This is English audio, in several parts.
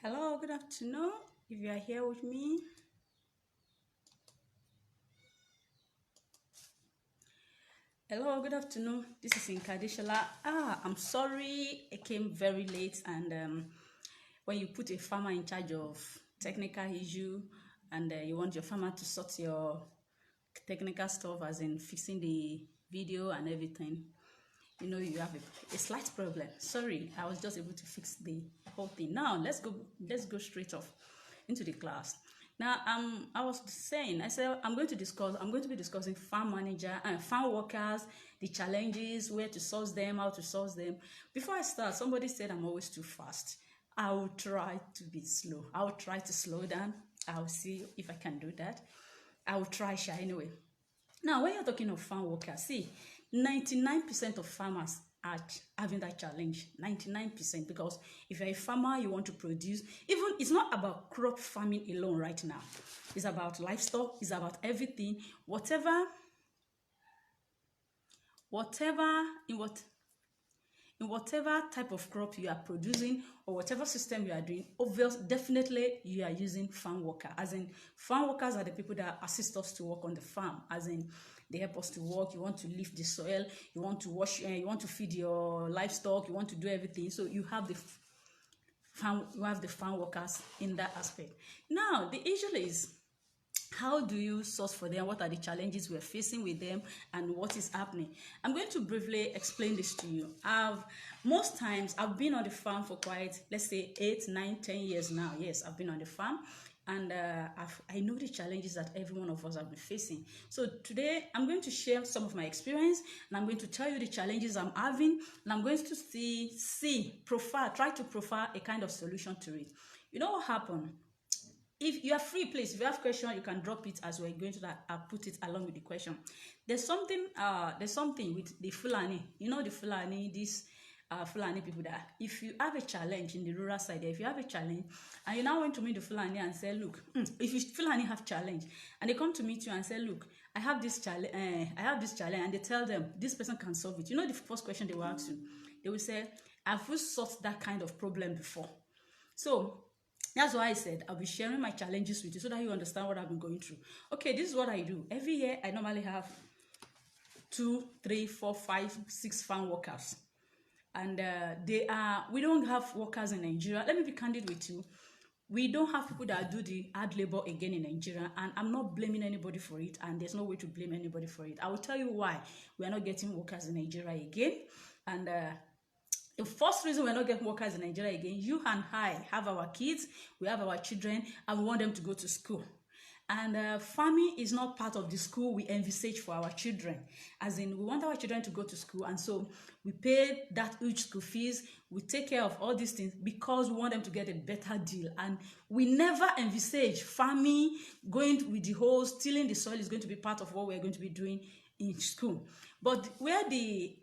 Hello, good afternoon. If you are here with me, hello, good afternoon. This is Inkadishala. I'm sorry I came very late, and when you put a farmer in charge of technical issue, and you want your farmer to sort your technical stuff, as in fixing the video and everything, you have a slight problem. Sorry, I was just able to fix the whole thing. Now let's go straight off into the class. Now I was saying, I said I'm going to be discussing farm manager and farm workers, the challenges, where to source them, how to source them. Before I start, somebody said I'm always too fast. I will try to be slow. I will try to slow down. I'll see if I can do that. I will try anyway. Now, when you're talking of farm workers, see, 99% of farmers are having that challenge. 99%, because if you're a farmer, you want to produce. Even it's not about crop farming alone right now. It's about livestock. It's about everything. Whatever in whatever type of crop you are producing or whatever system you are doing, definitely you are using farm worker. As in, farm workers are the people that assist us to work on the farm. As in, they help us to work. You want to lift the soil, you want to wash, you want to feed your livestock, you want to do everything. So you have the farm workers in that aspect. Now the issue is, how do you source for them? What are the challenges we're facing with them, and what is happening? I'm going to briefly explain this to you. Most times I've been on the farm for quite, let's say, 8, 9, 10 years now. Yes, I've been on the farm, and I know the challenges that every one of us have been facing. So today I'm going to share some of my experience, and I'm going to tell you the challenges I'm having, and I'm going to try to profile a kind of solution to it. You know what happened? If you are free, please, if you have question, you can drop it as we're going to that. I'll put it along with the question. There's something with the Fulani. You know the Fulani, these Fulani people, that if you have a challenge in the rural side, if you have a challenge and you now went to meet the Fulani and say, look, if you Fulani have challenge and they come to meet you and say, look, I have this challenge, and they tell them this person can solve it. You know the first question they will ask you? They will say, have you solved that kind of problem before? So that's why I said I'll be sharing my challenges with you so that you understand what I've been going through. Okay, this is what I do. Every year, I normally have 2, 3, 4, 5, 6 farm workers. And we don't have workers in Nigeria. Let me be candid with you. We don't have people that do the hard labor again in Nigeria, and I'm not blaming anybody for it, and there's no way to blame anybody for it. I will tell you why we are not getting workers in Nigeria again. And the first reason we're not getting workers in Nigeria again, you and I have our kids, we have our children, and we want them to go to school. And farming is not part of the school we envisage for our children. As in, we want our children to go to school, and so we pay that huge school fees, we take care of all these things because we want them to get a better deal. And we never envisage farming, going with the whole stealing the soil is going to be part of what we're going to be doing in school. But where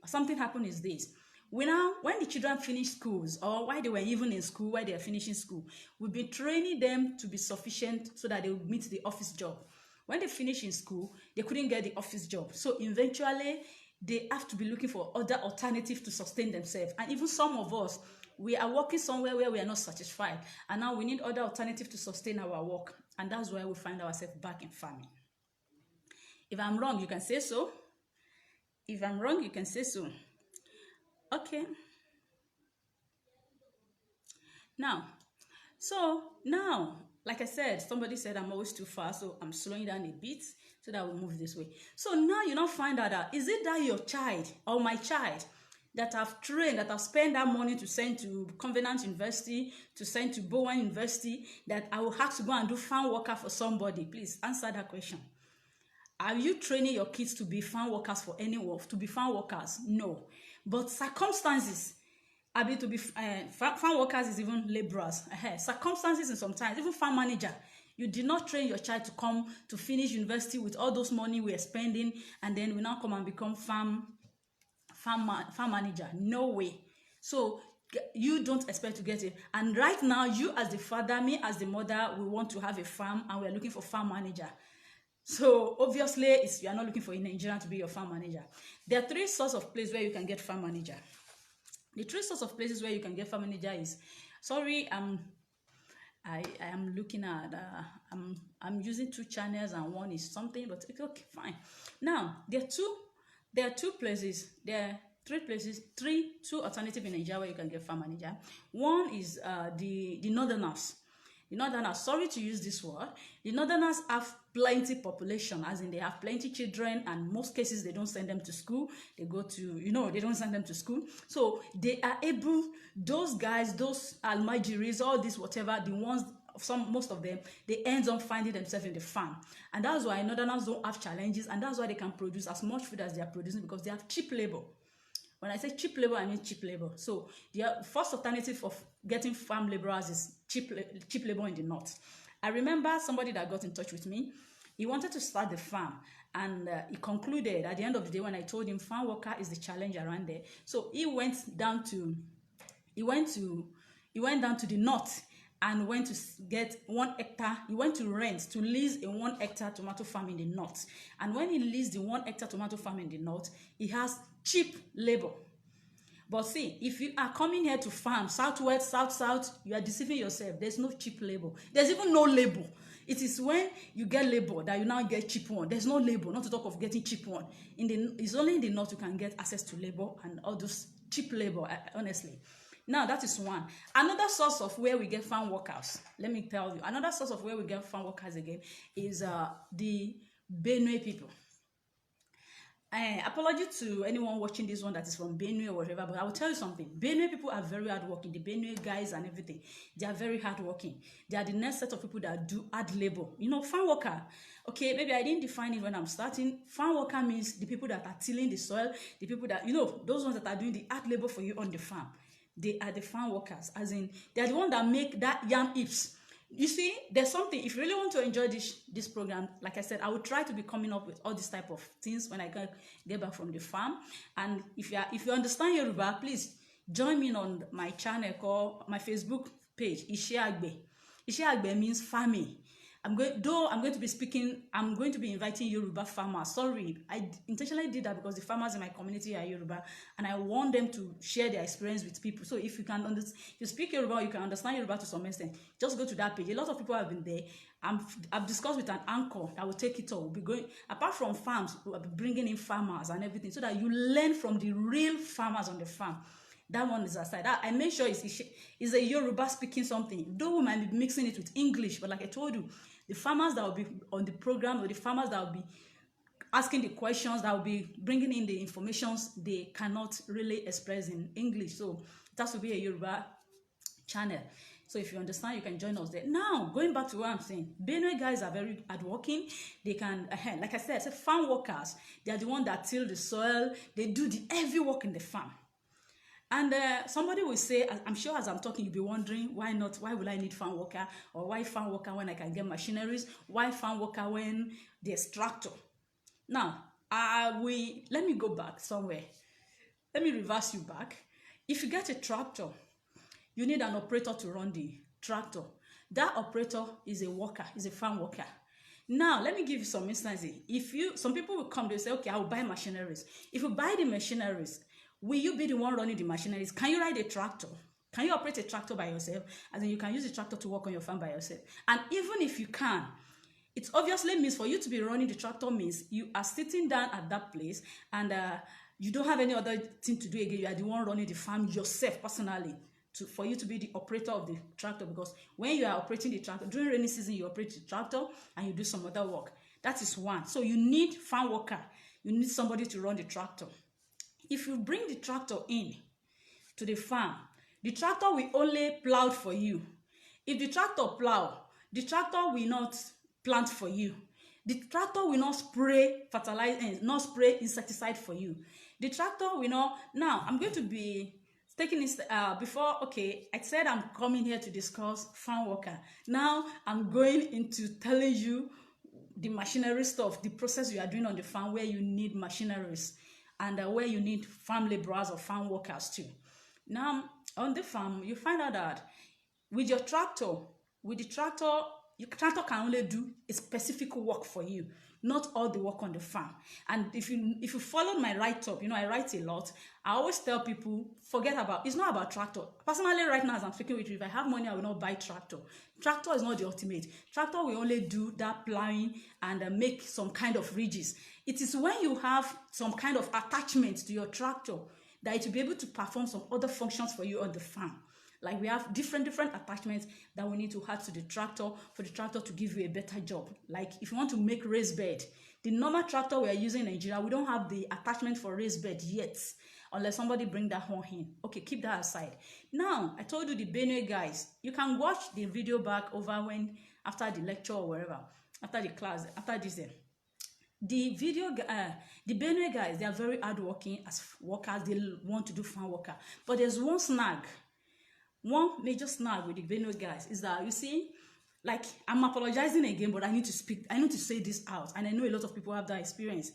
something happened is this. When the children finish schools, or while they were even in school, while they are finishing school, we've been training them to be sufficient so that they will meet the office job. When they finish in school, they couldn't get the office job. So eventually, they have to be looking for other alternatives to sustain themselves. And even some of us, we are working somewhere where we are not satisfied. And now we need other alternatives to sustain our work. And that's why we find ourselves back in farming. If I'm wrong, you can say so. If I'm wrong, you can say so. Okay. Now, like I said, somebody said I'm always too fast, so I'm slowing down a bit so that we'll move this way. So now you now find out, is it that your child or my child that I've trained, that I've spent that money to send to Covenant University, to send to Bowen University, that I will have to go and do farm worker for somebody? Please answer that question. Are you training your kids to be farm workers for anyone, to be farm workers? No. But circumstances, to be farm workers is even laborers. Circumstances, and sometimes even farm manager. You did not train your child to come to finish university with all those money we are spending, and then we now come and become farm manager. No way. So you don't expect to get it. And right now, you as the father, me as the mother, we want to have a farm, and we are looking for farm manager. So obviously, you are not looking for a Nigerian to be your farm manager. There are 3 sorts of places where you can get farm manager. The 3 sorts of places where you can get farm manager is, sorry, I am looking at I'm using two channels and one is something, but it's okay, fine. Now there are two places, there are three places, two alternative in Nigeria where you can get farm manager. One is the northerners. The northerners, sorry to use this word, the northerners have plenty population, as in they have plenty children, and most cases they don't send them to school. They go to, they don't send them to school. So they are able, those guys, those almajiris, all this whatever, the ones, most of them, they end up finding themselves in the farm. And that's why northerners don't have challenges, and that's why they can produce as much food as they are producing, because they have cheap labor. When I say cheap labor, I mean cheap labor. So the first alternative of getting farm laborers is cheap labor in the north. I remember somebody that got in touch with me. He wanted to start the farm, and he concluded at the end of the day when I told him farm worker is the challenge around there. So he went down to the north and went to get 1 hectare. He went to rent, to lease a 1 hectare tomato farm in the north. And when he leased the 1 hectare tomato farm in the north, he has cheap labor. But see, if you are coming here to farm southwest, south, you are deceiving yourself. There's no cheap labor. There's even no labor. It is when you get labor that you now get cheap one. There's no labor, not to talk of getting cheap one. It's only in the north you can get access to labor and all those cheap labor, honestly. Now, that is one. Another source of where we get farm workers, let me tell you, another source of where we get farm workers again is the Benue people. Apology to anyone watching this one that is from Benue or whatever, but I will tell you something. Benue people are very hardworking. The Benue guys and everything, they are very hardworking. They are the next set of people that do hard labor. Farm worker. Okay, maybe I didn't define it when I'm starting. Farm worker means the people that are tilling the soil, the people that, those ones that are doing the hard labor for you on the farm. They are the farm workers, as in they are the ones that make that yam heaps. You see, there's something. If you really want to enjoy this program, like I said, I will try to be coming up with all this type of things when I get back from the farm. And if you understand Yoruba, please join me on my channel called my Facebook page, Ise Agbe. Ise Agbe means farming. I'm going to be inviting Yoruba farmers. Sorry, I intentionally did that because the farmers in my community are Yoruba, and I want them to share their experience with people. So if if you speak Yoruba, you can understand Yoruba to some extent, just go to that page. A lot of people have been there. I've discussed with an anchor that will take it all. We'll be going, apart from farms, we'll be bringing in farmers and everything, so that you learn from the real farmers on the farm. That one is aside. I make sure it's a Yoruba speaking something. Though we might be mixing it with English, but like I told you, the farmers that will be on the program, or the farmers that will be asking the questions, that will be bringing in the informations, they cannot really express in English. So it has to be a Yoruba channel. So if you understand, you can join us there. Now, going back to what I'm saying, Benue guys are very hardworking. They can, like I said, farm workers. They are the ones that till the soil. They do the heavy work in the farm. And somebody will say, I'm sure as I'm talking, you'll be wondering, why will I need farm worker? Or why farm worker when I can get machineries? Why farm worker when there's tractor? Now, let me go back somewhere. Let me reverse you back. If you get a tractor, you need an operator to run the tractor. That operator is a worker, is a farm worker. Now, let me give you some instances. Some people will come, they'll say, okay, I will buy machineries. If you buy the machineries, will you be the one running the machineries? Can you ride a tractor? Can you operate a tractor by yourself? And then you can use the tractor to work on your farm by yourself. And even if you can, it obviously means for you to be running the tractor means you are sitting down at that place, and you don't have any other thing to do again. You are the one running the farm yourself personally, for you to be the operator of the tractor. Because when you are operating the tractor, during rainy season, you operate the tractor and you do some other work. That is one. So you need farm worker. You need somebody to run the tractor. If you bring the tractor in to the farm, the tractor will only plow for you. If the tractor plow, the tractor will not plant for you. The tractor will not spray fertilizer, not spray insecticide for you. The tractor will not. Now, I'm going to be taking this before. Okay, I said I'm coming here to discuss farm worker. Now, I'm going into telling you the machinery stuff, the process you are doing on the farm where you need machineries, and where you need farm laborers or farm workers too. Now, on the farm, you find out that with your tractor, your tractor can only do a specific work for you. not all the work on the farm. And if you follow my write-up, you know, I write a lot. I always tell people, forget about, it's not about tractor. Personally, right now, as I'm speaking with you, if I have money, I will not buy tractor. Tractor is not the ultimate. Tractor will only do that plowing and make some kind of ridges. It is when you have some kind of attachment to your tractor that it will be able to perform some other functions for you on the farm. Like we have different attachments that we need to add to the tractor for the tractor to give you a better job. Like if you want to make raised bed, the normal tractor we are using in Nigeria, we don't have the attachment for raised bed yet, unless somebody bring that one in. Okay, keep that aside. Now, I told you the Benue guys, you can watch the video back over when, after the lecture or wherever, after the class, after this the Benue guys, they are very hardworking as workers. They want to do farm worker, but there's one snag. One major snag with the Benue guys is that, you see, like, I'm apologizing again, but I need to say this out, and I know a lot of people have that experience.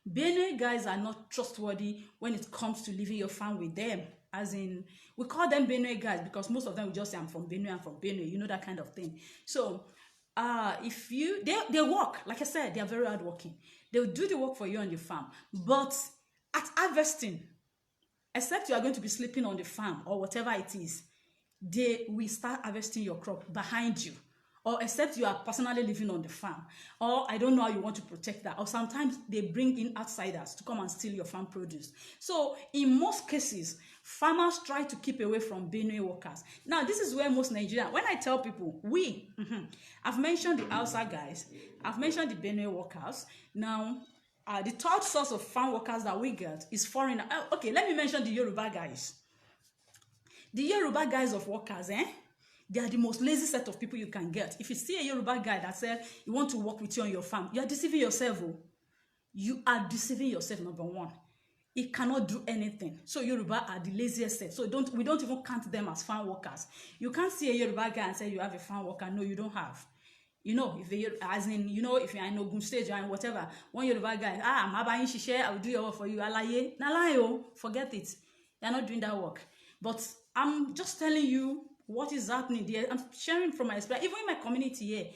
Benue guys are not trustworthy when it comes to leaving your farm with them. As in, we call them Benue guys because most of them will just say, I'm from Benue, you know, that kind of thing. So if you they work, like I said, they are very hardworking. They'll do the work for you on the farm, but at harvesting, except you are going to be sleeping on the farm or whatever it is, they will start harvesting your crop behind you, or except you are personally living on the farm, or I don't know how you want to protect that, or sometimes they bring in outsiders to come and steal your farm produce. So in most cases, farmers try to keep away from Benue workers. Now this is where most Nigerians, when I tell people I've mentioned the Hausa guys, I've mentioned the Benue workers. Now the third source of farm workers that we get is foreigner. Okay, let me mention the Yoruba guys. The Yoruba guys of workers, they are the most lazy set of people you can get. If you see a Yoruba guy that said you want to work with you on your farm, you are deceiving yourself. You are deceiving yourself, number one. He cannot do anything. So Yoruba are the laziest set. So we don't even count them as farm workers. You can't see a Yoruba guy and say you have a farm worker. No, you don't have. You know, if you're in Ogun State, you're in whatever, one Yoruba guy, I'm abayin shishe, I will do your work for you. Alaye, nalayo, forget it. You're not doing that work. But I'm just telling you what is happening there. I'm sharing from my experience. Even in my community here,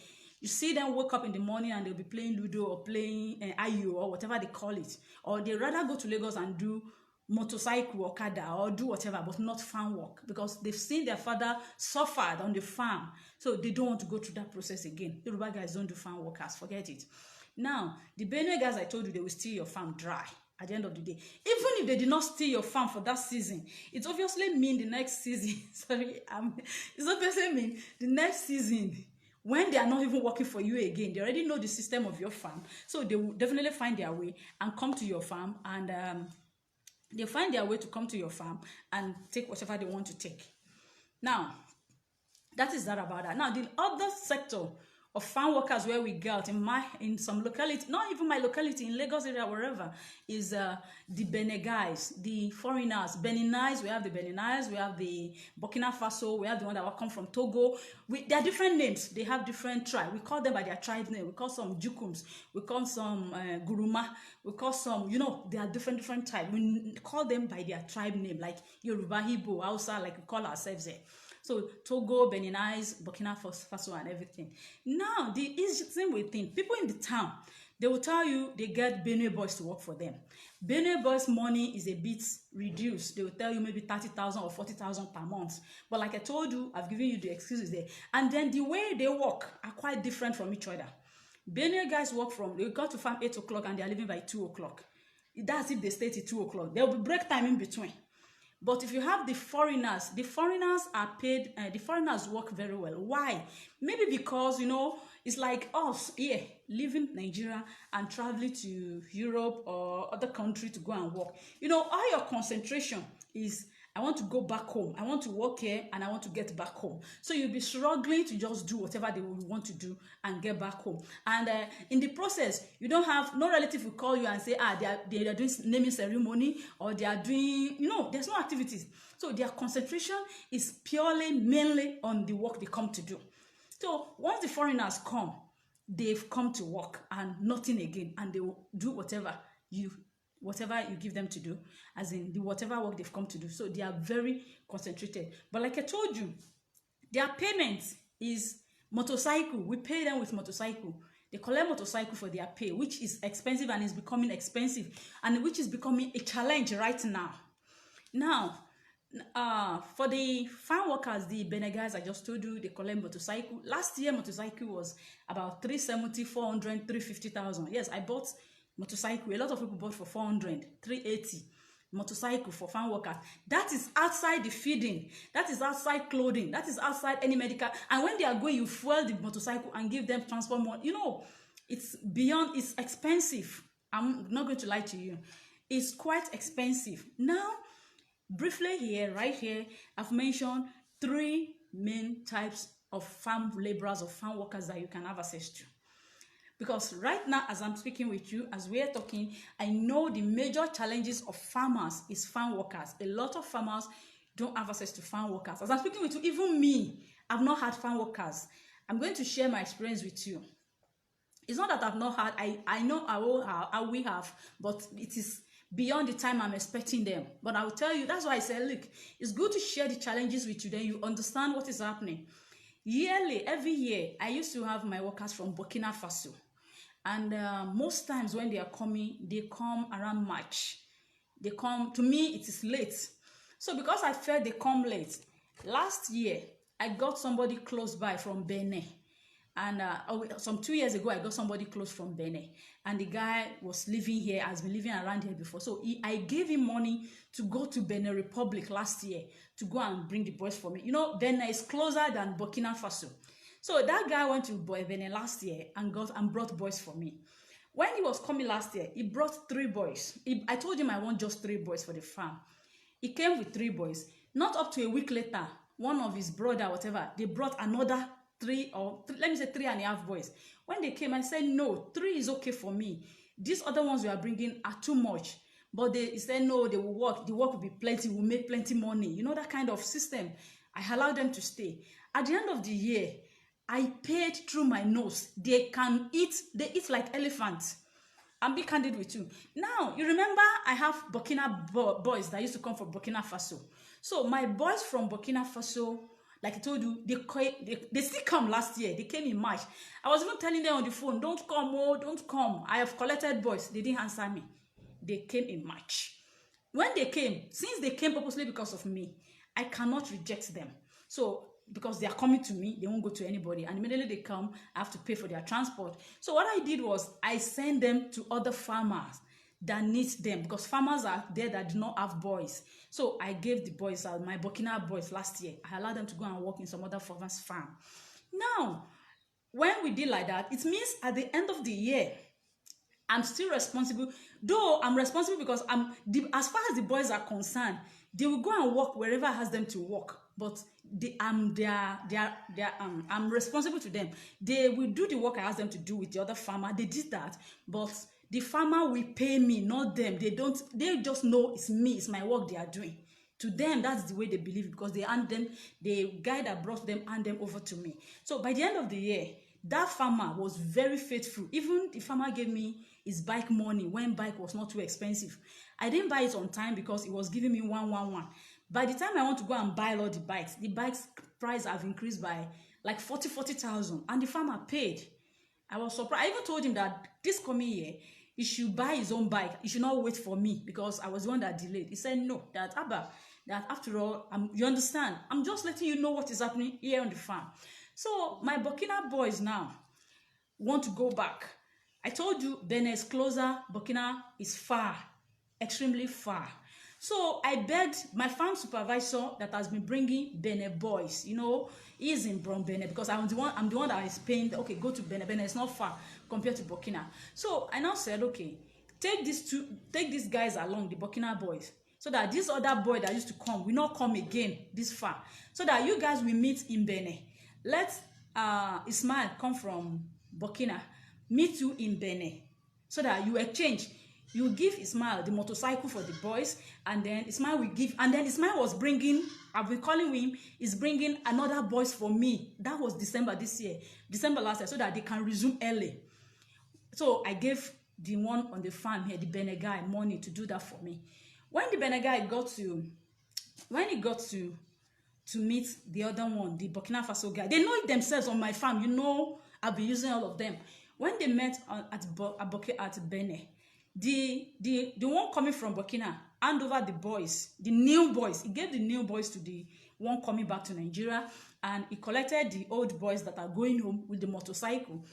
you see them wake up in the morning and they'll be playing Ludo or playing Ayo or whatever they call it. Or they rather go to Lagos and do motorcycle or Okada or do whatever, but not farm work, because they've seen their father suffered on the farm. So they don't want to go through that process again. Yoruba guys don't do farm workers. Forget it. Now, the Benue guys, I told you, they will steal your farm dry. At the end of the day, even if they did not steal your farm for that season, it obviously mean the next season it's obviously mean the next season, when they are not even working for you again, they already know the system of your farm, so they will definitely find their way and come to your farm, and they find their way to come to your farm and take whatever they want to take. Now, that is that about that. Now, the other sector of farm workers where we get in some locality, not even my locality, in Lagos area, wherever, is the Benin guys, the foreigners. Beninese, we have the Beninese, we have the Burkina Faso, we have the one that will come from Togo. They are different names. They have different tribe. We call them by their tribe name. We call some Jukums. We call some Guruma. We call some, they are different type. We call them by their tribe name, like Yoruba, Igbo, Hausa, like we call ourselves there. So Togo, Beninese, Burkina Faso, and everything. Now, the easy thing we think, people in the town, they will tell you they get Benue boys to work for them. Benue boys' money is a bit reduced. They will tell you maybe 30,000 or 40,000 per month. But like I told you, I've given you the excuses there. And then the way they work are quite different from each other. Benue guys they got to farm 8 o'clock and they are leaving by 2 o'clock. That's if they stay till 2 o'clock. There will be break time in between. But if you have the foreigners are paid, the foreigners work very well. Why? Maybe because, it's like us here, leaving Nigeria and traveling to Europe or other country to go and work. All your concentration is, I want to go back home. I want to work here and I want to get back home. So you'll be struggling to just do whatever they will want to do and get back home. And in the process, you don't have, no relative will call you and say, they are doing naming ceremony, or they are doing, there's no activities. So their concentration is mainly on the work they come to do. So once the foreigners come, they've come to work and nothing again, and they will do whatever you give them to do, as in whatever work they've come to do. So they are very concentrated. But like I told you, their payment is motorcycle. We pay them with motorcycle. They collect motorcycle for their pay, which is expensive and is becoming expensive, and which is becoming a challenge right now. Now, for the farm workers, the Bene guys I just told you, they collect motorcycle. Last year, motorcycle was about 370, 400, 350,000. Yes, I bought motorcycle. A lot of people bought for 400, 380 motorcycle for farm workers. That is outside the feeding. That is outside clothing. That is outside any medical. And when they are going, you fuel the motorcycle and give them transport money. You know, it's beyond, it's expensive. I'm not going to lie to you. It's quite expensive. Now, briefly here, right here, I've mentioned 3 main types of farm laborers or farm workers that you can have access to. Because right now, as I'm speaking with you, as we are talking, I know the major challenges of farmers is farm workers. A lot of farmers don't have access to farm workers. As I'm speaking with you, even me, I've not had farm workers. I'm going to share my experience with you. It's not that I've not had, I know I will have, but it is beyond the time I'm expecting them. But I will tell you, that's why I said, look, it's good to share the challenges with you, then you understand what is happening. Yearly, every year, I used to have my workers from Burkina Faso. And most times when they are coming, they come around March. They come, to me, it is late. So because I felt they come late, last year, I got somebody close by from Benin. And some 2 years ago, I got somebody close from Benin. And the guy was living here, has been living around here before. So I gave him money to go to Benin Republic last year to go and bring the boys for me. You know, Benin is closer than Burkina Faso. So that guy went to Benin last year and brought boys for me. When he was coming last year, he brought 3 boys. I told him I want just 3 boys for the farm. He came with 3 boys. Not up to a week later, one of his brother, whatever, they brought another 3 or let me say 3.5 boys. When they came, I said, no, 3 is okay for me. These other ones we are bringing are too much. But they said, no, they will work. The work will be plenty. We'll make plenty money. You know, that kind of system. I allowed them to stay. At the end of the year, I paid through my nose. They eat like elephants. I'm being candid with you. Now, you remember I have Burkina boys that used to come from Burkina Faso. So my boys from Burkina Faso, like I told you, they still come last year. They came in March. I was even telling them on the phone, don't come, oh, don't come. I have collected boys. They didn't answer me. They came in March. When they came, since they came purposely because of me, I cannot reject them. So, because they are coming to me, they won't go to anybody. And immediately they come, I have to pay for their transport. So what I did was, I sent them to other farmers that need them. Because farmers are there that do not have boys. So I gave the boys, my Burkina boys last year. I allowed them to go and work in some other farmer's farm. Now, when we did like that, it means at the end of the year, I'm still responsible. Though I'm responsible because as far as the boys are concerned, they will go and work wherever I ask them to work. But I'm responsible to them. They will do the work I ask them to do with the other farmer. They did that, but the farmer will pay me, not them. They just know it's me, it's my work they are doing. To them, that's the way they believe, because they hand them, the guy that brought them hand them over to me. So by the end of the year, that farmer was very faithful. Even the farmer gave me his bike money when bike was not too expensive. I didn't buy it on time because it was giving me 111. By the time I want to go and buy all the bikes price have increased by like 40,000, and the farmer paid. I was surprised. I even told him that this coming year, he should buy his own bike. He should not wait for me because I was the one that delayed. He said, no, that after all, you understand, I'm just letting you know what is happening here on the farm. So my Burkina boys now want to go back. I told you Benin is closer, Burkina is far, extremely far. So I begged my farm supervisor that has been bringing Benin boys. You know, he's in Benin because I'm the one that is paying. Okay, go to Benin. Benin is not far compared to Burkina. So I now said, okay, take these guys along, the Burkina boys, so that this other boy that used to come will not come again this far. So that you guys will meet in Benin. Let Ismail come from Burkina, meet you in Benin, so that you exchange. You give Ismail the motorcycle for the boys, and then Ismail will give, and then Ismail was bringing, I've been calling him, is bringing another boys for me. That was December this year, December last year, so that they can resume early. So I gave the one on the farm here, the Benin guy, money to do that for me. When the Benin guy got to meet the other one, the Burkina Faso guy, they know it themselves on my farm. You know, I've been using all of them. When they met at Benin, the one coming from Burkina hand over the boys, the new boys. He gave the new boys to the one coming back to Nigeria, and he collected the old boys that are going home with the motorcycle.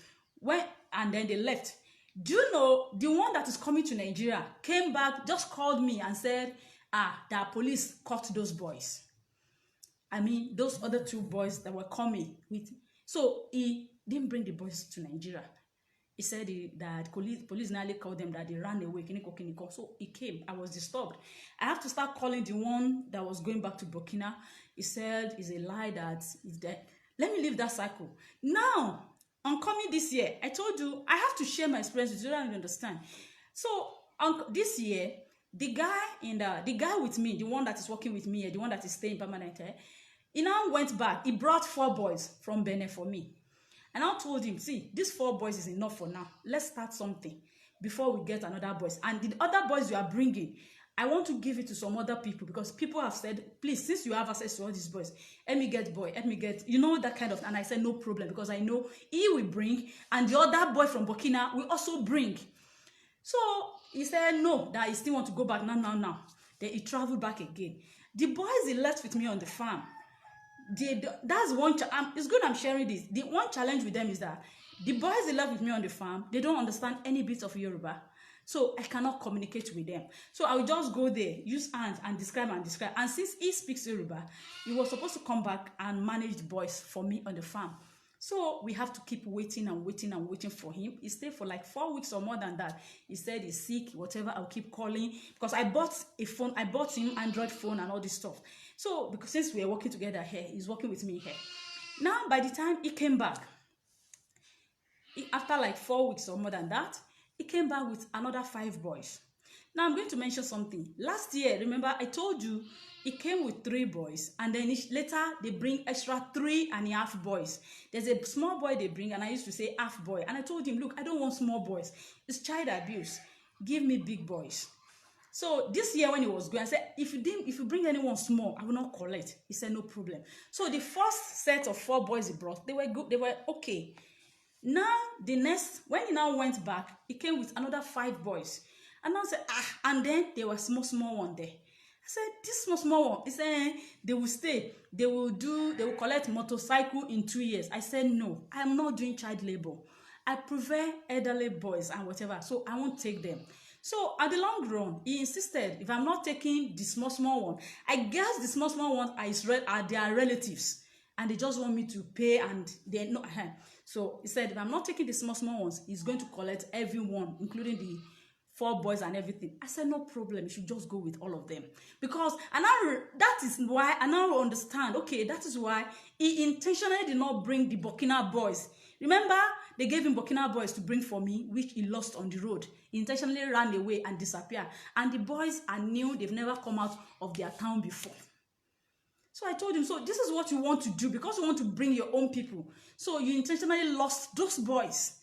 And then they left. Do you know the one that is coming to Nigeria came back, just called me and said, that police caught those boys. I mean, those other two boys that were coming with. So he didn't bring the boys to Nigeria. He said that police nearly called them that they ran away. So he came. I was disturbed. I have to start calling the one that was going back to Burkina. He said it's a lie that is dead. Let me leave that cycle. Now, on coming this year, I told you I have to share my experience with you. I don't understand. So this year, the guy with me, the one that is working with me, the one that is staying permanent, he now went back. He brought 4 boys from Benin for me. And I told him, see, these 4 boys is enough for now. Let's start something before we get another boys. And the other boys you are bringing, I want to give it to some other people, because people have said, please, since you have access to all these boys, let me get boy, let me get, that kind of. And I said, no problem, because I know he will bring, and the other boy from Burkina will also bring. So he said, no, that he still want to go back now. Then he traveled back again. The boys he left with me on the farm, that's one. It's good I'm sharing this. The one challenge with them is that the boys they left with me on the farm, they don't understand any bit of Yoruba, so I cannot communicate with them. So I will just go there, use hands and describe. And since he speaks Yoruba, he was supposed to come back and manage the boys for me on the farm. So we have to keep waiting for him. He stayed for like 4 weeks or more than that. He said he's sick, whatever. I'll keep calling, because I bought a phone. I bought him Android phone and all this stuff. So because since we are working together here, he's working with me here. Now, by the time he came back, after like 4 weeks or more than that, he came back with another 5 boys. Now I'm going to mention something. Last year, remember I told you he came with 3 boys, and then later they bring extra 3.5 boys. There's a small boy they bring, and I used to say half boy. And I told him, look, I don't want small boys. It's child abuse. Give me big boys. So this year when he was going, I said, if you bring anyone small, I will not collect. He said, no problem. So the first set of 4 boys he brought, they were good. They were okay. Now when he now went back, he came with another 5 boys. And I said, and then there was small one there. I said, this small one, he said, they will stay. They will collect motorcycle in 2 years. I said, no, I'm not doing child labor. I prefer elderly boys and whatever, so I won't take them. So at the long run, he insisted, if I'm not taking the small one, I guess the small ones are their relatives, and they just want me to pay, and they're not. So he said, if I'm not taking the small ones, he's going to collect everyone, including the 4 boys and everything. I said, no problem, you should just go with all of them. Because that is why I now understand, okay, that is why he intentionally did not bring the Burkina boys. Remember, they gave him Burkina boys to bring for me, which he lost on the road. He intentionally ran away and disappeared. And the boys are new, they've never come out of their town before. So I told him, so this is what you want to do, because you want to bring your own people. So you intentionally lost those boys.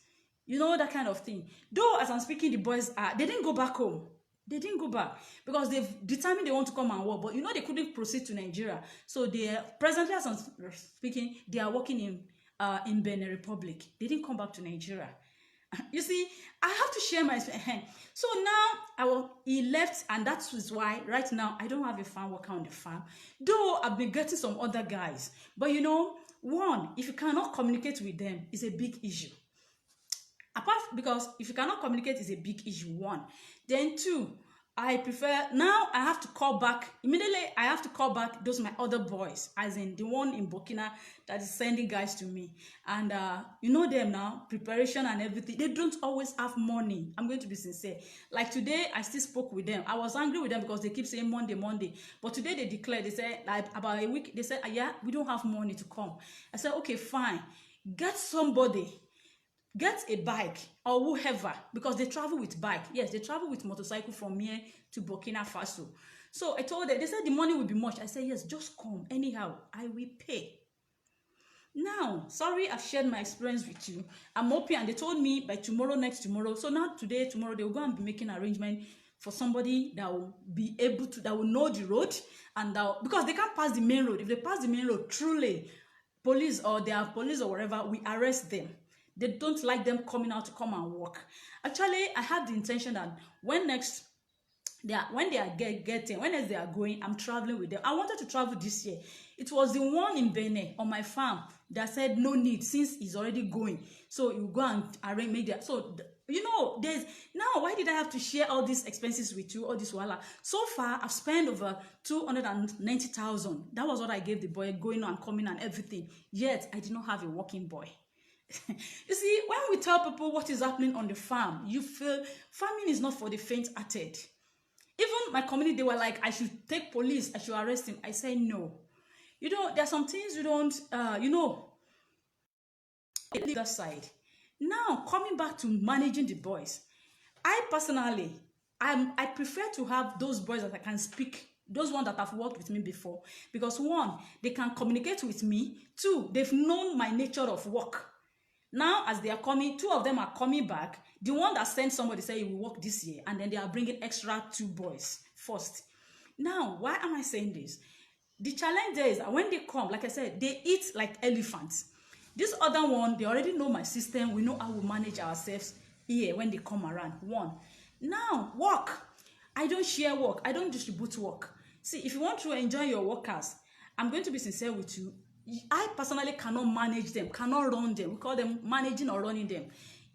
That kind of thing. Though, as I'm speaking, the boys they didn't go back home. They didn't go back because they've determined they want to come and work. But they couldn't proceed to Nigeria. So they presently, as I'm speaking, they are working in Benin Republic. They didn't come back to Nigeria. You see, I have to share my experience. So now he left, and that is why right now I don't have a farm worker on the farm. Though I've been getting some other guys, but one, if you cannot communicate with them, it's a big issue. Because if you cannot communicate, it's a big issue. 1, then 2, I prefer now. I have to call back immediately. I have to call back those my other boys, as in the one in Burkina that is sending guys to me, and them now, preparation and everything. They don't always have money. I'm going to be sincere. Like today, I still spoke with them. I was angry with them because they keep saying Monday, but today they declared. They said like about a week. They said, yeah, we don't have money to come. I said, okay, fine, get somebody. Get a bike or whoever, because they travel with bike. Yes, they travel with motorcycle from here to Burkina Faso. So I told them, they said the money will be much. I said, yes, just come. Anyhow, I will pay. Now, sorry, I've shared my experience with you. I'm hoping, and they told me by tomorrow, next tomorrow. So now today, tomorrow, they will go and be making arrangement for somebody that will be able to, that will know the road, and because they can't pass the main road. If they pass the main road, truly, police or whatever, we arrest them. They don't like them coming out to come and work. Actually, I had the intention that when they are getting, when they are going, I'm traveling with them. I wanted to travel this year. It was the one in Benin on my farm that said no need since he's already going. So you go and arrange media. So there's now, why did I have to share all these expenses with you, all this wala? So far I've spent over 290,000. That was what I gave the boy going and coming and everything. Yet I did not have a working boy. You see, when we tell people what is happening on the farm, you feel farming is not for the faint-hearted. Even my community, they were like, I should take police, I should arrest him. I say no. There are some things you don't, the other side. Now, coming back to managing the boys, I personally, I prefer to have those boys that I can speak, those ones that have worked with me before. Because one, they can communicate with me. Two, they've known my nature of work. Now, as they are coming, two of them are coming back. The one that sent somebody say he will work this year, and then they are bringing extra 2 boys first. Now, why am I saying this? The challenge there is that when they come, like I said, they eat like elephants. This other one, they already know my system. We know how we manage ourselves here when they come around. One. Now, work. I don't share work. I don't distribute work. See, if you want to enjoy your workers, I'm going to be sincere with you. I personally cannot manage them, cannot run them. We call them managing or running them.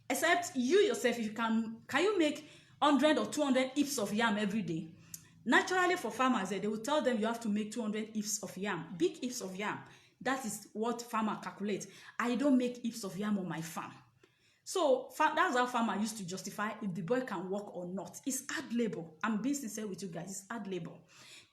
Except you yourself, if you can you make 100 or 200 heaps of yam every day? Naturally, for farmers, they will tell them you have to make 200 heaps of yam, big heaps of yam. That is what farmer calculates. I don't make heaps of yam on my farm. So that's how farmer used to justify if the boy can work or not. It's hard labor. I'm being sincere with you guys. It's hard labor.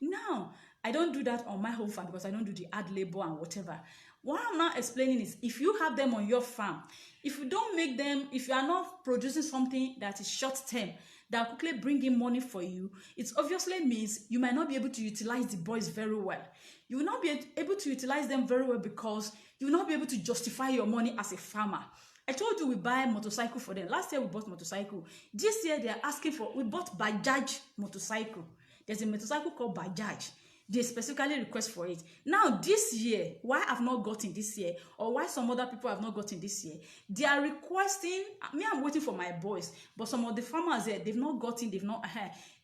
Now, I don't do that on my whole farm because I don't do the hard labor and whatever. What I'm now explaining is if you have them on your farm, if you don't make them, if you are not producing something that is short term, that will quickly bring in money for you, it obviously means you might not be able to utilize the boys very well. You will not be able to utilize them very well because you will not be able to justify your money as a farmer. I told you we buy motorcycle for them. Last year we bought motorcycle. This year they are asking for, we bought Bajaj motorcycle. There's a motorcycle called Bajaj. They specifically request for it. Now this year, why I've not gotten this year, or why some other people have not gotten this year, they are requesting, I'm waiting for my boys, but some of the farmers there, they've not gotten,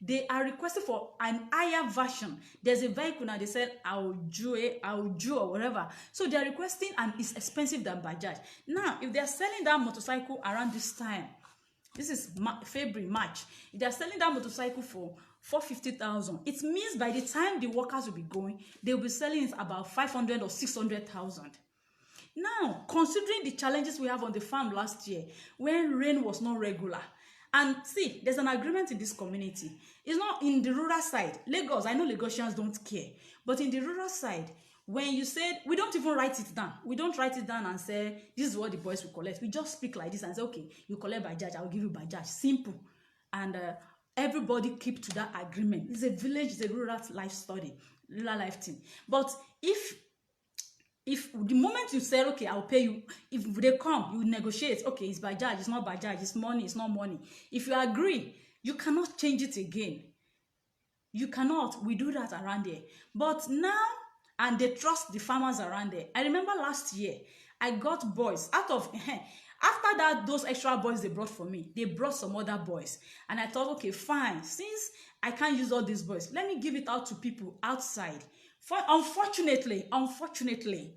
they are requesting for an higher version. There's a vehicle now, they said, I'll do or whatever. So they're requesting, and it's expensive than Bajaj. Now, if they're selling that motorcycle around this time, this is February, March, if they're selling that motorcycle for 450,000. It means by the time the workers will be going, they will be selling it about 500 or 600,000. Now, considering the challenges we have on the farm last year, when rain was not regular, and see, there's an agreement in this community. It's not in the rural side. Lagos, I know Lagosians don't care, but in the rural side, when you said, we don't even write it down. We don't write it down and say, this is what the boys will collect. We just speak like this and say, okay, you collect Bajaj, I'll give you Bajaj. Simple. And everybody keep to that agreement. It's a village, it's a rural life study, rural life thing. But if the moment you say, okay, I'll pay you, if they come, you negotiate, okay, it's Bajaj, it's not Bajaj, it's money, it's not money. If you agree, you cannot change it again. You cannot. We do that around there. But now, and they trust the farmers around there. I remember last year, I got boys out of after that, those extra boys they brought for me, they brought some other boys. And I thought, okay, fine. Since I can't use all these boys, let me give it out to people outside. Unfortunately,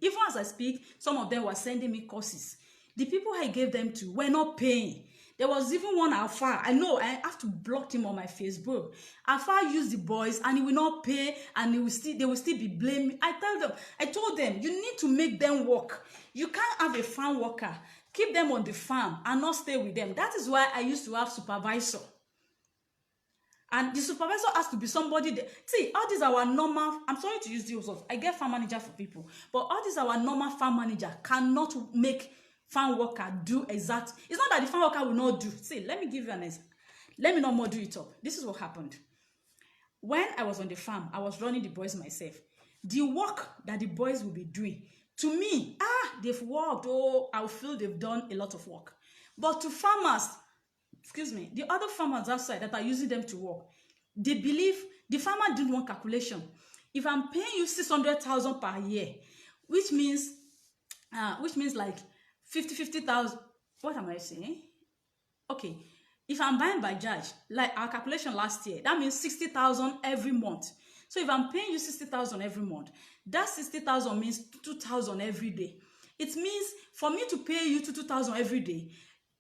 even as I speak, some of them were sending me courses. The people I gave them to were not paying. There was even one Alpha. I know I have to block him on my Facebook. Alpha used the boys and he will not pay, and they will still be blaming. I told them, you need to make them work. You can't have a farm worker, keep them on the farm and not stay with them. That is why I used to have supervisor. And the supervisor has to be somebody that, see, all these are our normal, I'm sorry to use the words, I get farm manager for people, but all these our normal farm manager cannot make farm worker do exact. It's not that the farm worker will not do. See, let me give you an example. Let me not more do it up. This is what happened. When I was on the farm, I was running the boys myself. The work that the boys will be doing, to me, they've worked. Oh, I feel they've done a lot of work. But to farmers, the other farmers outside that are using them to work, they believe the farmer didn't want calculation. If I'm paying you 600,000 per year, which means like 50,000, what am I saying? Okay, if I'm buying Bajaj, like our calculation last year, that means 60,000 every month. So if I'm paying you 60,000 every month, that 60,000 means 2,000 every day. It means for me to pay you 2,000 every day,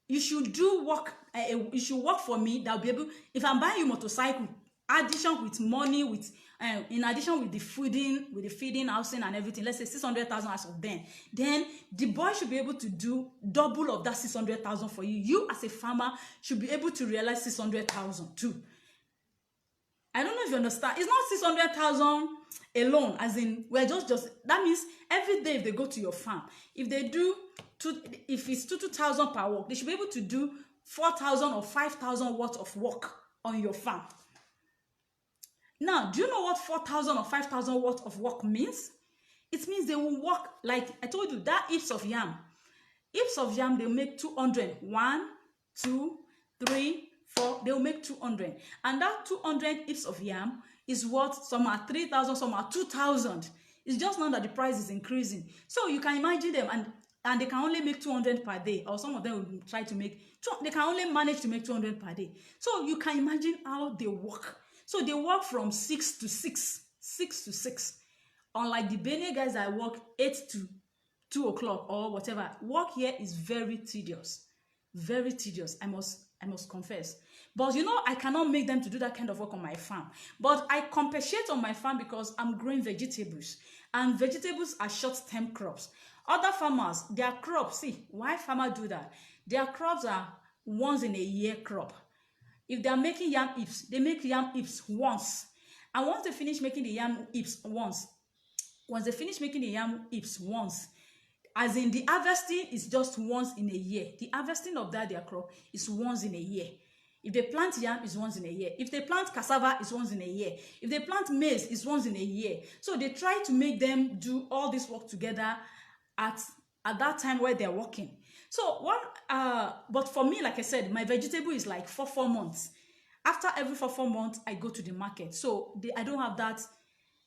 you should do work. You should work for me. That'll be able. If I'm buying you motorcycle, addition with money, with in addition with the feeding, housing, and everything. Let's say 600,000 as of then the boy should be able to do double of that 600,000 for you. You as a farmer should be able to realize 600,000 too. I don't know if you understand. It's not 600,000 alone, as in we're just that means every day if they go to your farm, if they do if it's 2,000 per work, they should be able to do 4,000 or 5,000 worth of work on your farm. Now, do you know what 4,000 or 5,000 worth of work means? It means they will work, like I told you, that heaps of yam. Heaps of yam, they'll make 200. 1, 2, 3, 4, they'll make 200. And that 200 heaps of yam is what some are 3,000, some are 2,000. It's just now that the price is increasing. So you can imagine them, and they can only make 200 per day, or some of them will try to make, they can only manage to make 200 per day. So you can imagine how they work. So they work from 6 to 6, 6 to 6. Unlike the Benin guys that work 8 to 2 o'clock or whatever, work here is very tedious. Very tedious, I must confess. But you know, I cannot make them to do that kind of work on my farm. But I compensate on my farm because I'm growing vegetables. And vegetables are short-term crops. Other farmers, their crops, see, why farmers do that? Their crops are once in a year crop. If they are making yam heaps, they make yam heaps once. And once they finish making the yam heaps once, as in the harvesting is just once in a year. The harvesting of their crop is once in a year. If they plant yam, it's once in a year. If they plant cassava, it's once in a year. If they plant maize, it's once in a year. So they try to make them do all this work together at that time where they're working. So but for me, like I said, my vegetable is like 4 months. After every 4 months, I go to the market. So I don't have that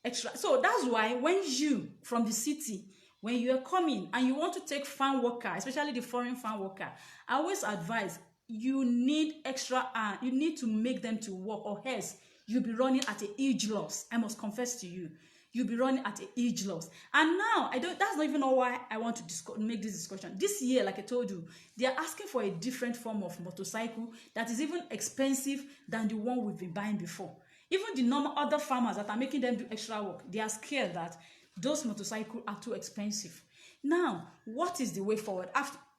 extra. So that's why when you from the city, when you are coming and you want to take farm worker, especially the foreign farm worker, I always advise you need extra, you need to make them to work, or else you'll be running at a huge loss. I must confess to you, you'll be running at a huge loss. And now that's not even all why I want to make this discussion. This year, like I told you, they are asking for a different form of motorcycle that is even expensive than the one we've been buying before. Even the normal other farmers that are making them do extra work, they are scared that those motorcycles are too expensive. Now, what is the way forward?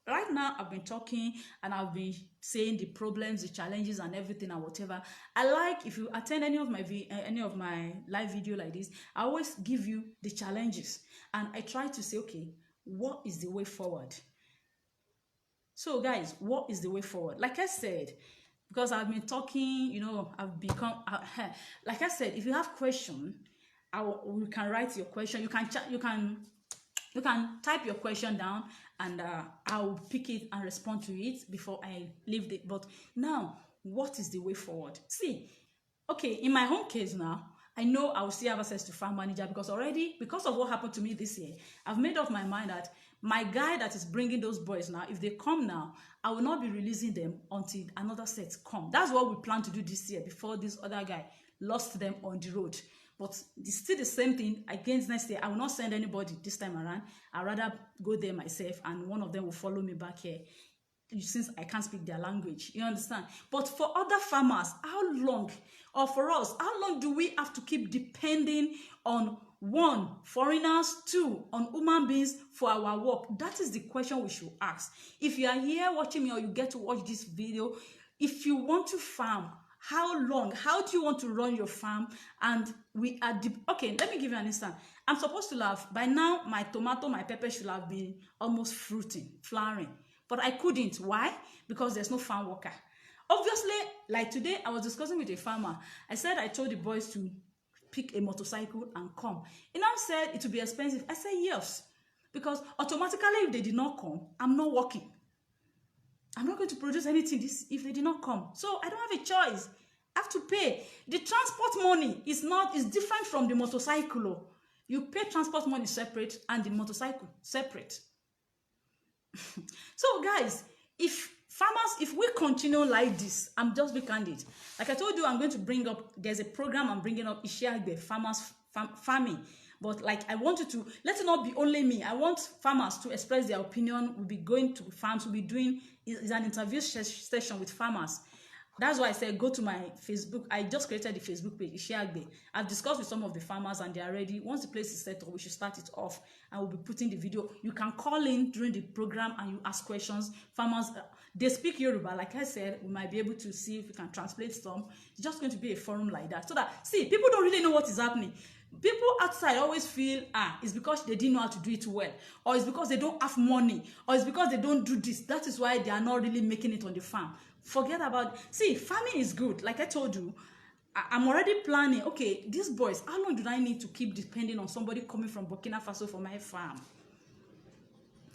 Right now, I've been talking and I've been saying the problems, the challenges, and everything and whatever. I like, if you attend any of my live video like this, I always give you the challenges and I try to say, okay, what is the way forward? So, guys, what is the way forward? Like I said, because I've been talking, you know, I've become like I said, if you have question, you can write your question. You can type your question down, and I'll pick it and respond to it before I leave it. But now, what is the way forward? See, okay, in my home case now, I know I will still have access to farm manager because of what happened to me this year, I've made up my mind that my guy that is bringing those boys now, if they come now, I will not be releasing them until another set come. That's what we plan to do this year before this other guy lost them on the road. But it's still the same thing against next year. I will not send anybody this time around. I'd rather go there myself and one of them will follow me back here since I can't speak their language. You understand? But for other farmers, how long, or for us, how long do we have to keep depending on, 1, foreigners, 2, on human beings for our work? That is the question we should ask. If you are here watching me or you get to watch this video, if you want to farm, how long? How do you want to run your farm? And we are okay, let me give you an instance. I'm supposed to have, by now, my tomato, my pepper should have been almost fruiting, flowering. But I couldn't. Why? Because there's no farm worker. Obviously, like today, I was discussing with a farmer. I told the boys to pick a motorcycle and come. He now said it would be expensive. I said yes. Because automatically, if they did not come, I'm not working. I'm not going to produce anything if they did not come. So I don't have a choice. I have to pay. The transport money is different from the motorcycle. You pay transport money separate and the motorcycle separate. So guys, If we continue like this, I'm just be candid. Like I told you, I'm going to bring up, there's a program I'm bringing up, Ishiagbe, farming. But like, I want you to, let it not be only me. I want farmers to express their opinion. We'll be going to farms. We'll be doing, is an interview session with farmers. That's why I said go to my Facebook. I just created the Facebook page, Ishiagbe. I've discussed with some of the farmers and they are ready. Once the place is set up, we should start it off. And we'll be putting the video. You can call in during the program and you ask questions. Farmers, they speak Yoruba. Like I said, we might be able to see if we can translate some. It's just going to be a forum like that. So that, see, people don't really know what is happening. People outside always feel, it's because they didn't know how to do it well, or it's because they don't have money, or it's because they don't do this. That is why they are not really making it on the farm. Forget about it. See, farming is good. Like I told you, I'm already planning, okay, these boys, how long do I need to keep depending on somebody coming from Burkina Faso for my farm?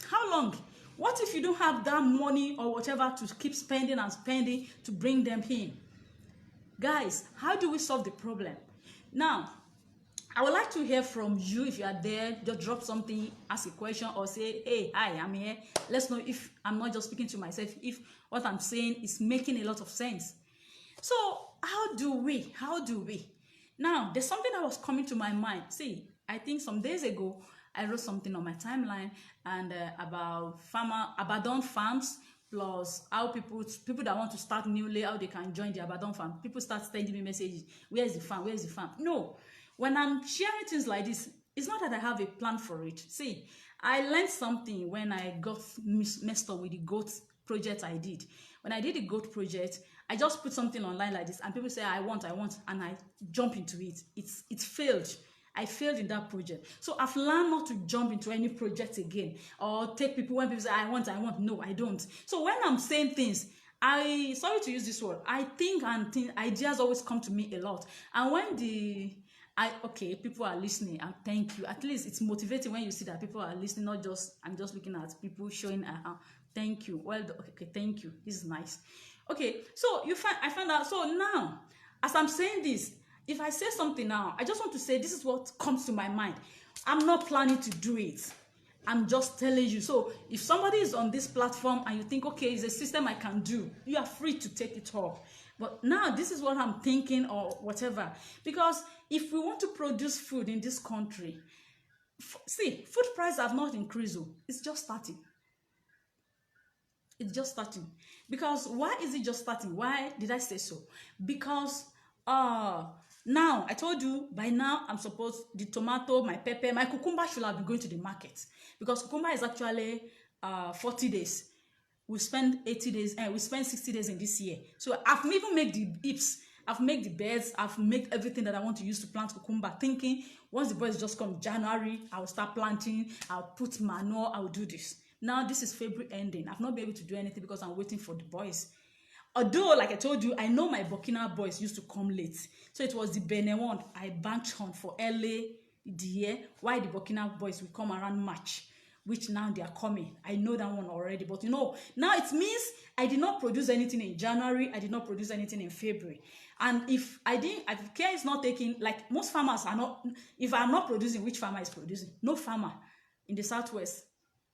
How long? What if you don't have that money or whatever to keep spending and spending to bring them in? Guys, how do we solve the problem? Now, I would like to hear from you. If you are there, just drop something, ask a question, or say, hey, hi, I'm here. Let's know if I'm not just speaking to myself, if what I'm saying is making a lot of sense. So how do we? Now, there's something that was coming to my mind. See, I think some days ago, I wrote something on my timeline and about abandoned farms, plus how people that want to start newly, how they can join the abandoned farm. People start sending me messages, where's the farm? No. When I'm sharing things like this, it's not that I have a plan for it. See, I learned something when I got messed up with the goat project I did. When I did the goat project, I just put something online like this and people say, I want, and I jump into it. It failed. I failed in that project. So I've learned not to jump into any project again or take people when people say, I want. No, I don't. So when I'm saying things, sorry to use this word, I think ideas always come to me a lot. And when people are listening, and thank you. At least it's motivating when you see that people are listening, not just, I'm just looking at people showing, thank you. Well, okay, thank you. This is nice. Okay, so I found out, so now, as I'm saying this, if I say something now, I just want to say this is what comes to my mind. I'm not planning to do it. I'm just telling you. So if somebody is on this platform and you think, okay, it's a system I can do, you are free to take it off. But now this is what I'm thinking or whatever. Because if we want to produce food in this country, see, food prices have not increased. It's just starting. It's just starting. Because why is it just starting? Why did I say so? Because now, I told you, by now, I'm supposed, the tomato, my pepper, my cucumber should have been going to the market. Because cucumber is actually 40 days. We spend 80 days, and we spend 60 days in this year. So I've even made the hips, I've made the beds, I've made everything that I want to use to plant cucumber, thinking once the boys just come January, I'll start planting, I'll put manure, I'll do this. Now this is February ending. I've not been able to do anything because I'm waiting for the boys. Although, like I told you, I know my Burkina boys used to come late. So it was the Benin one I banked on for early the year, while the Burkina boys will come around March, which now they are coming. I know that one already. But you know, now it means I did not produce anything in January. I did not produce anything in February. And if care is not taking, like most farmers are not, if I'm not producing, which farmer is producing? No farmer in the Southwest,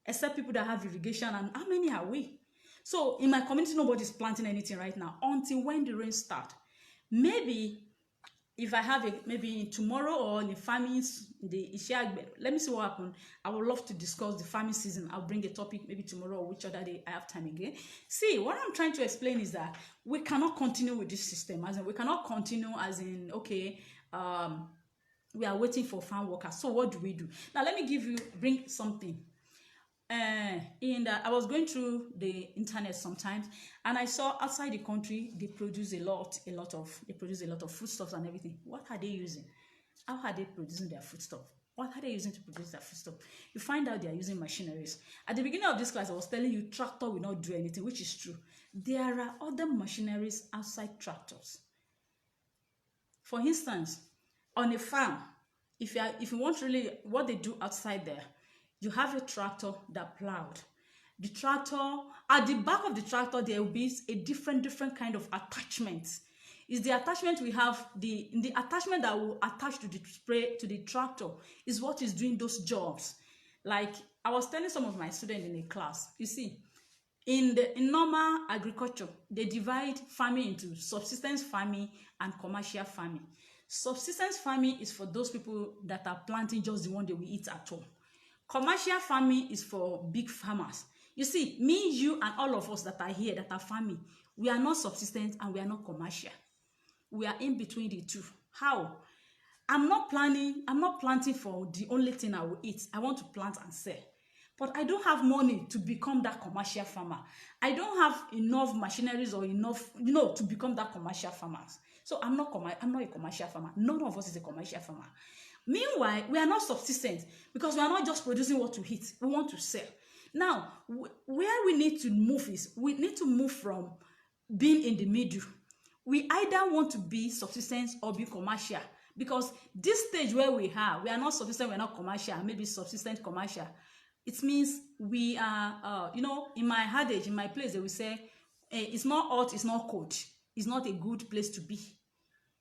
except people that have irrigation. And how many are we? So in my community, nobody's planting anything right now until when the rain start. Maybe if I have maybe tomorrow or in the farming, let me see what happens. I would love to discuss the farming season. I'll bring a topic maybe tomorrow or which other day I have time again. See, what I'm trying to explain is that we cannot continue with this system. As in, we cannot continue as in, okay, we are waiting for farm workers. So what do we do? Now, let me bring something. I was going through the internet sometimes, and I saw outside the country they produce a lot of foodstuffs and everything. What are they using? How are they producing their foodstuff? What are they using to produce their foodstuff? You find out they are using machineries. At the beginning of this class, I was telling you tractor will not do anything, which is true. There are other machineries outside tractors. For instance, on a farm, if you want really what they do outside there, you have a tractor that plowed. The tractor, at the back of the tractor, there will be a different kind of attachment. Is the attachment we have, the attachment that will attach to the tractor is what is doing those jobs. Like I was telling some of my students in a class, you see, In normal agriculture, they divide farming into subsistence farming and commercial farming. Subsistence farming is for those people that are planting just the one they will eat at home. Commercial farming is for big farmers. You see, me, you, and all of us that are here that are farming, we are not subsistence and we are not commercial. We are in between the two. How? I'm not planting for the only thing I will eat. I want to plant and sell. But I don't have money to become that commercial farmer. I don't have enough machineries or enough, to become that commercial farmer. So I'm not a commercial farmer. None of us is a commercial farmer. Meanwhile, we are not subsistent because we are not just producing what to eat. We want to sell. Now, where we need to move is we need to move from being in the middle. We either want to be subsistent or be commercial. Because this stage where we are not subsistent, we're not commercial, maybe subsistent commercial. It means we are, in my adage, in my place, they will say, it's not hot, it's not cold. It's not a good place to be.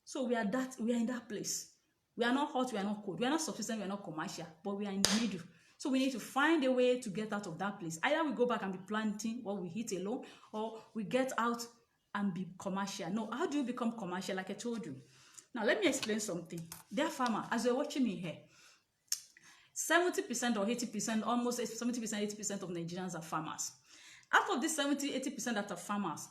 So we are in that place. We are not hot, we are not cold. We are not subsistent, we are not commercial, but we are in the middle. So we need to find a way to get out of that place. Either we go back and be planting what we eat alone, or we get out and be commercial. No, how do you become commercial? Like I told you. Now, let me explain something. Dear farmer, as you're watching me here, 70% or 80%, almost 70%, 80% of Nigerians are farmers. Out of this 70, 80% that are farmers,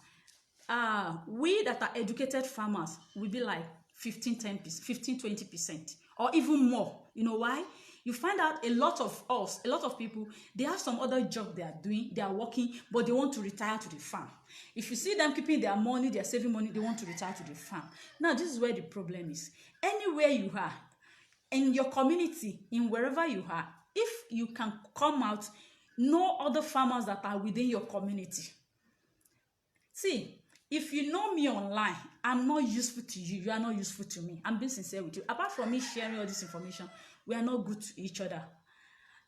we that are educated farmers will be like 15, 20%, or even more. You know why? You find out a lot of people, they have some other job they are doing, they are working, but they want to retire to the farm. If you see them keeping their money, they are saving money, they want to retire to the farm. Now, this is where the problem is. Anywhere you are, in your community, in wherever you are, if you can come out, know other farmers that are within your community. See, if you know me online, I'm not useful to you, you are not useful to me. I'm being sincere with you. Apart from me sharing all this information, we are not good to each other.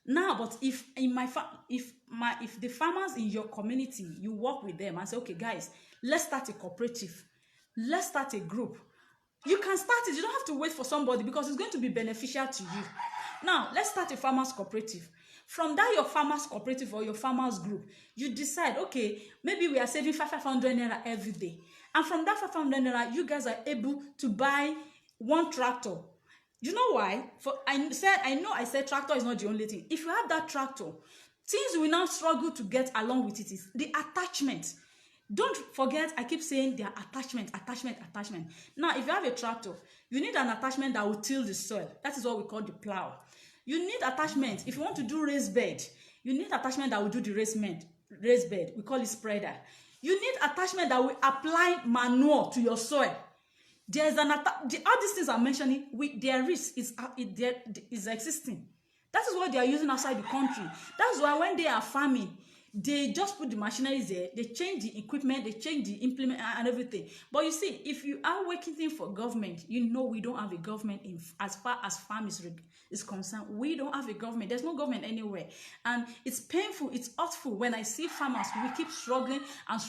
Now, but if the farmers in your community, you work with them and say, okay, guys, let's start a cooperative, let's start a group. You can start it. You don't have to wait for somebody because it's going to be beneficial to you. Now, let's start a farmers cooperative. From that, your farmers cooperative or your farmers group, you decide, okay, maybe we are saving 500 naira every day. And from that 500 naira, you guys are able to buy one tractor. You know why? I said tractor is not the only thing. If you have that tractor, things will now struggle to get along with it is the attachment. Don't forget, I keep saying their attachment. Now, if you have a tractor, you need an attachment that will till the soil. That is what we call the plow. You need attachment. If you want to do raised bed, you need attachment that will do the raised bed. We call it spreader. You need attachment that will apply manure to your soil. There's all these things I'm mentioning, their risk is existing. That is what they are using outside the country. That's why when they are farming, they just put the machineries there, they change the equipment, they change the implement and everything. But you see, if you are working for government, we don't have a government as far as farm is concerned. We don't have a government. There's no government anywhere. And it's painful, it's hurtful when I see farmers, we keep struggling and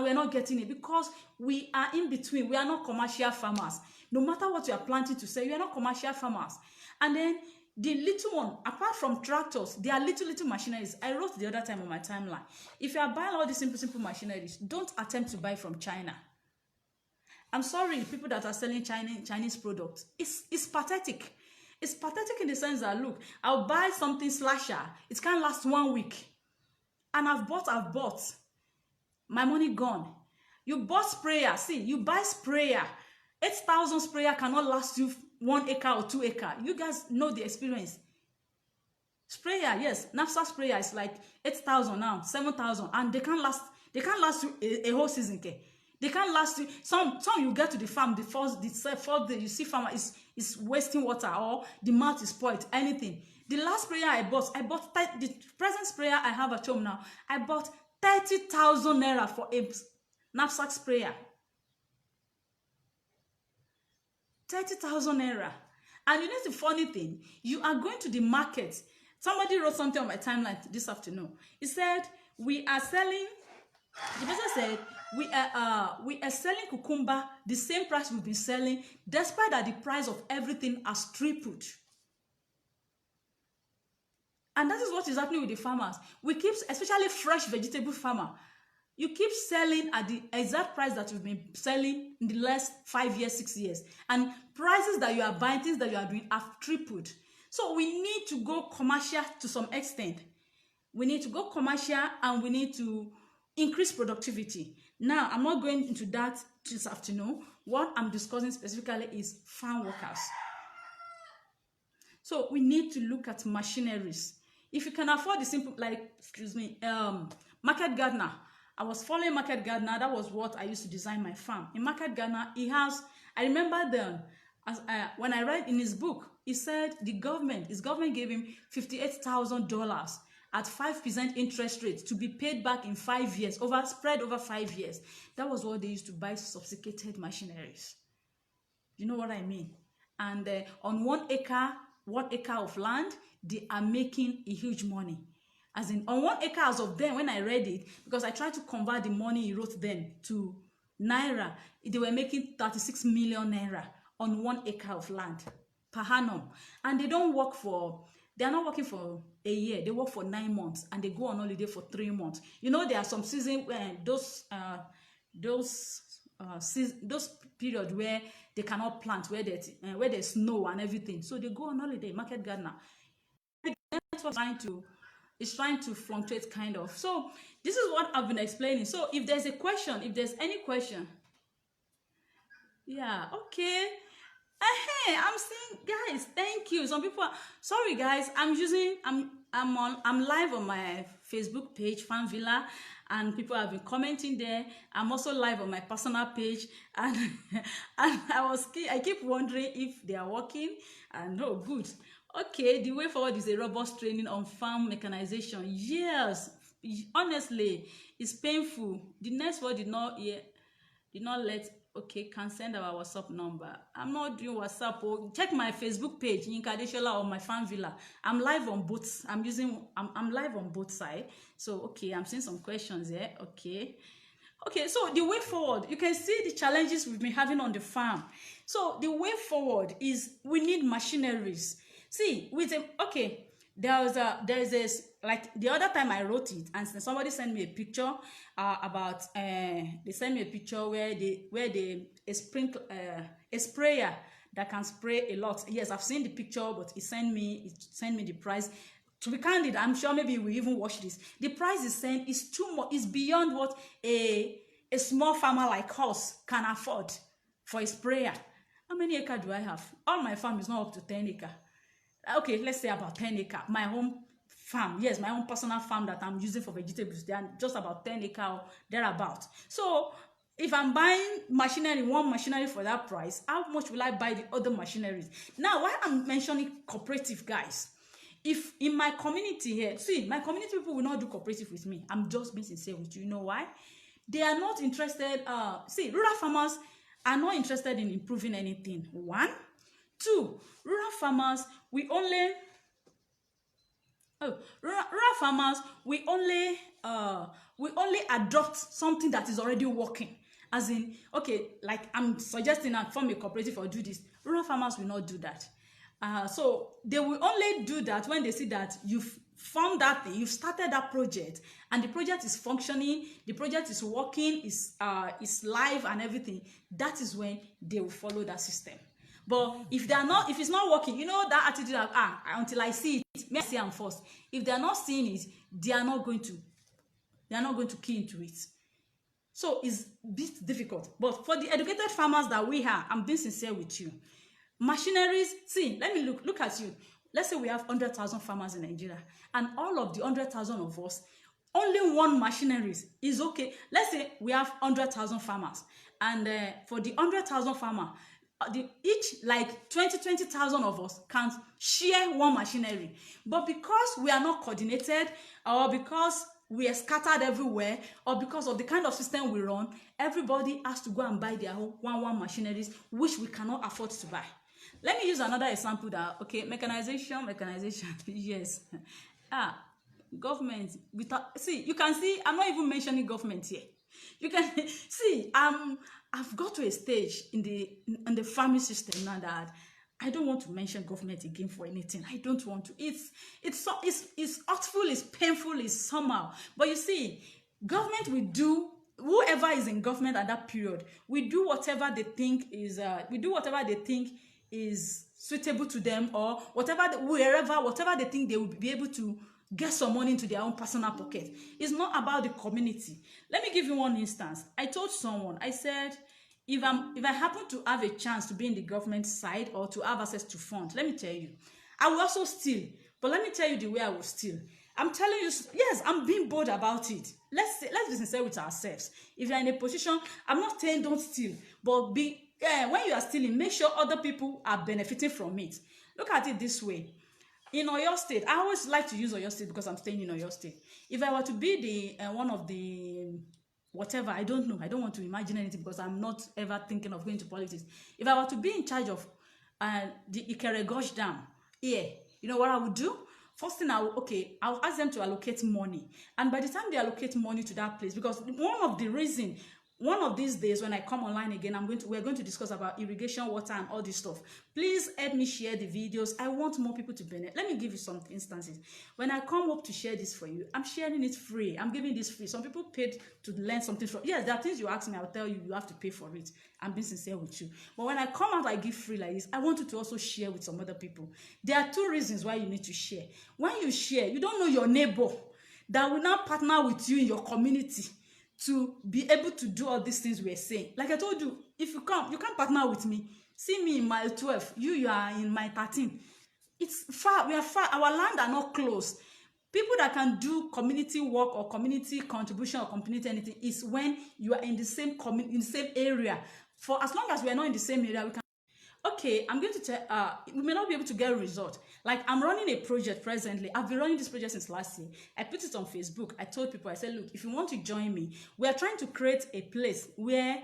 we're not getting it because we are in between. We are not commercial farmers. No matter what you are planting to say, you are not commercial farmers. And then the little one, apart from tractors, there are little machineries. I wrote the other time on my timeline. If you are buying all these simple machineries, don't attempt to buy from China. I'm sorry, people that are selling Chinese products. It's pathetic. It's pathetic in the sense that, look, I'll buy something slasher. It can't last 1 week. And I've bought. My money gone. You bought sprayer. See, you buy sprayer. 8,000 sprayer cannot last you 1 acre or 2 acre. You guys know the experience. Sprayer, yes, NAFSA sprayer is like 8,000 now, 7,000, and they can't last you a whole season. Okay? They can't last you. Some you get to the farm, the fourth day, you see farmer is wasting water or the mouth is spoiled, anything. The last sprayer I bought the present sprayer I have at home now, I bought 30,000 naira for a knapsack sprayer. 30,000 naira. And you know the funny thing, you are going to the market. Somebody wrote something on my timeline this afternoon. He said, the person said, we are selling cucumber the same price we've been selling, despite that the price of everything has tripled. And that is what is happening with the farmers. We keep, especially fresh vegetable farmer, You keep selling at the exact price that you've been selling in the last 5 years, 6 years. And prices that you are buying, things that you are doing have tripled. So we need to go commercial to some extent. We need to go commercial and we need to increase productivity. Now, I'm not going into that this afternoon. What I'm discussing specifically is farm workers. So we need to look at machineries. If you can afford the simple, like, Market Gardener. I was following Market Gardener. That was what I used to design my farm. In Market Gardener, he has, I remember then, when I read in his book, he said his government gave him $58,000 at 5% interest rate to be paid back in 5 years, spread over 5 years. That was what they used to buy sophisticated machineries. You know what I mean? And on 1 acre of land, they are making a huge money. As in, on 1 acre as of then, when I read it, because I tried to convert the money he wrote then to Naira, they were making 36 million Naira on 1 acre of land per annum. And they are not working for a year, they work for 9 months, and they go on holiday for 3 months. You know, there are some seasons when those period where they cannot plant, where there's snow and everything. So they go on holiday. Market Gardener. That's what it's trying to fluctuate kind of. So this is what I've been explaining. So if there's any question, yeah, okay. Hey, I'm saying, guys, thank you. Some people sorry guys, I'm live on my Facebook page, Fan Villa, and people have been commenting there. I'm also live on my personal page, and I keep wondering if they are working, and no, good. Okay, the way forward is a robust training on farm mechanization. Yes, honestly, it's painful. The next word did not let. Okay, can send our WhatsApp number. I'm not doing WhatsApp. Oh, check my Facebook page, Yinka Adeshola, or my Fan Villa. I'm live on both. I'm live on both sides. So okay, I'm seeing some questions here. Okay, so the way forward, you can see the challenges we've been having on the farm. So the way forward is we need machineries. See, there is this, like the other time I wrote it, and somebody sent me a picture about they sent me a picture where a sprayer that can spray a lot. Yes, I've seen the picture, but it sent me the price. To be candid, I'm sure maybe we even watch this. The price is saying is too much. It's beyond what a small farmer like us can afford for a sprayer. How many acres do I have? All my farm is not up to 10 acres. Okay, let's say about 10 acres. My home farm, yes, my own personal farm that I'm using for vegetables, they are just about 10 acres or thereabout. So if I'm buying one machinery for that price, how much will I buy the other machineries? Now, why I'm mentioning cooperative, guys, if in my community here, see, my community people will not do cooperative with me. I'm just being sincere with you. You know why? They are not interested. See, rural farmers are not interested in improving anything. 1, 2, rural farmers, we only adopt something that is already working. As in, okay, like I'm suggesting I form a cooperative or do this. Rural farmers will not do that. So they will only do that when they see that you've formed that thing, you've started that project, and the project is functioning, the project is working, is live and everything. That is when they will follow that system. But if it's not working, you know that attitude of until I see it, may I see them first. If they are not seeing it, they are not going to key into it. So it's a bit difficult. But for the educated farmers that we have, I'm being sincere with you. Machineries, see, let me look at you. Let's say we have 100,000 farmers in Nigeria, and all of the 100,000 of us, only one machinery is okay. Let's say we have 100,000 farmers, and for the 100,000 farmer, each like 20,000 of us can share one machinery. But because we are not coordinated, or because we are scattered everywhere, or because of the kind of system we run, everybody has to go and buy their own one machineries, which we cannot afford to buy. Let me use another example that, okay, mechanization, yes. Government, see, you can see, I'm not even mentioning government here. You can see, I've got to a stage in the farming system now that I don't want to mention government again for anything. I don't want to. It's hurtful, it's painful, it's somehow. But you see, Government will do, whoever is in government at that period, we do whatever they think is suitable to them, or whatever they think they will be able to get some money into their own personal pocket. It's not about the community. Let me give you one instance. I told someone, I said, if I happen to have a chance to be in the government side or to have access to funds, let me tell you, I will also steal. But let me tell you the way I will steal. I'm telling you, yes, I'm being bold about it. Let's be sincere with ourselves. If you're in a position, I'm not saying don't steal, but when you are stealing, make sure other people are benefiting from it. Look at it this way. In Oyo State, I always like to use Oyo State because I'm staying in Oyo State. If I were to be the one of the whatever, I don't know, I don't want to imagine anything because I'm not ever thinking of going to politics. If I were to be in charge of the Ikere Gorge Dam, yeah, you know what I would do? First thing, I'll ask them to allocate money. And by the time they allocate money to that place, because one of these days when I come online again, we're going to discuss about irrigation, water, and all this stuff. Please help me share the videos. I want more people to benefit. Let me give you some instances. When I come up to share this for you, I'm sharing it free. I'm giving this free. Some people paid to learn something from. Yes, there are things you ask me, I'll tell you, you have to pay for it. I'm being sincere with you. But when I come out, I give free like this. I want you to also share with some other people. There are two reasons why you need to share. When you share, you don't know your neighbor that will now partner with you in your community to be able to do all these things we're saying. Like I told you, if you can't partner with me. See me in mile 12, you are in mile 13. It's far, we are far, our land are not close. People that can do community work or community contribution or community anything is when you are in the same area. For as long as we are not in the same area, we can. Okay, I'm going to tell, we may not be able to get a result. Like, I'm running a project presently. I've been running this project since last year. I put it on Facebook. I told people, I said, look, if you want to join me, we are trying to create a place where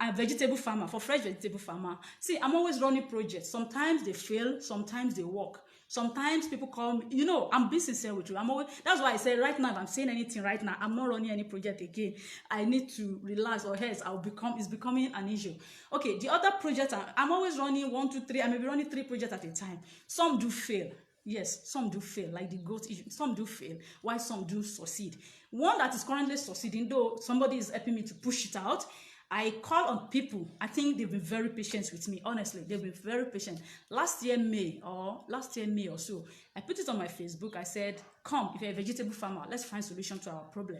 a vegetable farmer, for fresh vegetable farmer. See, I'm always running projects. Sometimes they fail, sometimes they work. Sometimes people call me, you know, I'm being sincere with you. That's why I say right now, if I'm saying anything right now, I'm not running any project again. I need to relax, or else it's becoming an issue. Okay, the other project, I'm always running 1, 2, 3. I may be running 3 projects at a time. Some do fail. Yes, some do fail, like the goat issue. Some do fail, while some do succeed. One that is currently succeeding, though somebody is helping me to push it out, I call on people. I think they've been very patient with me. Honestly, they've been very patient. Last year May or so, I put it on my Facebook. I said, come, if you're a vegetable farmer, let's find solution to our problem.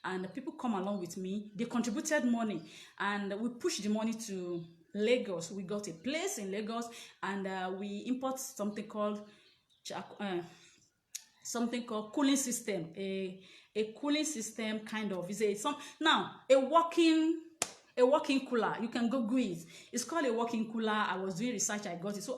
And people come along with me. They contributed money, and we pushed the money to Lagos. We got a place in Lagos, and we import something called cooling system. A cooling system kind of is a working cooler. You can Google it. It's called a working cooler. I was doing research, I got it. So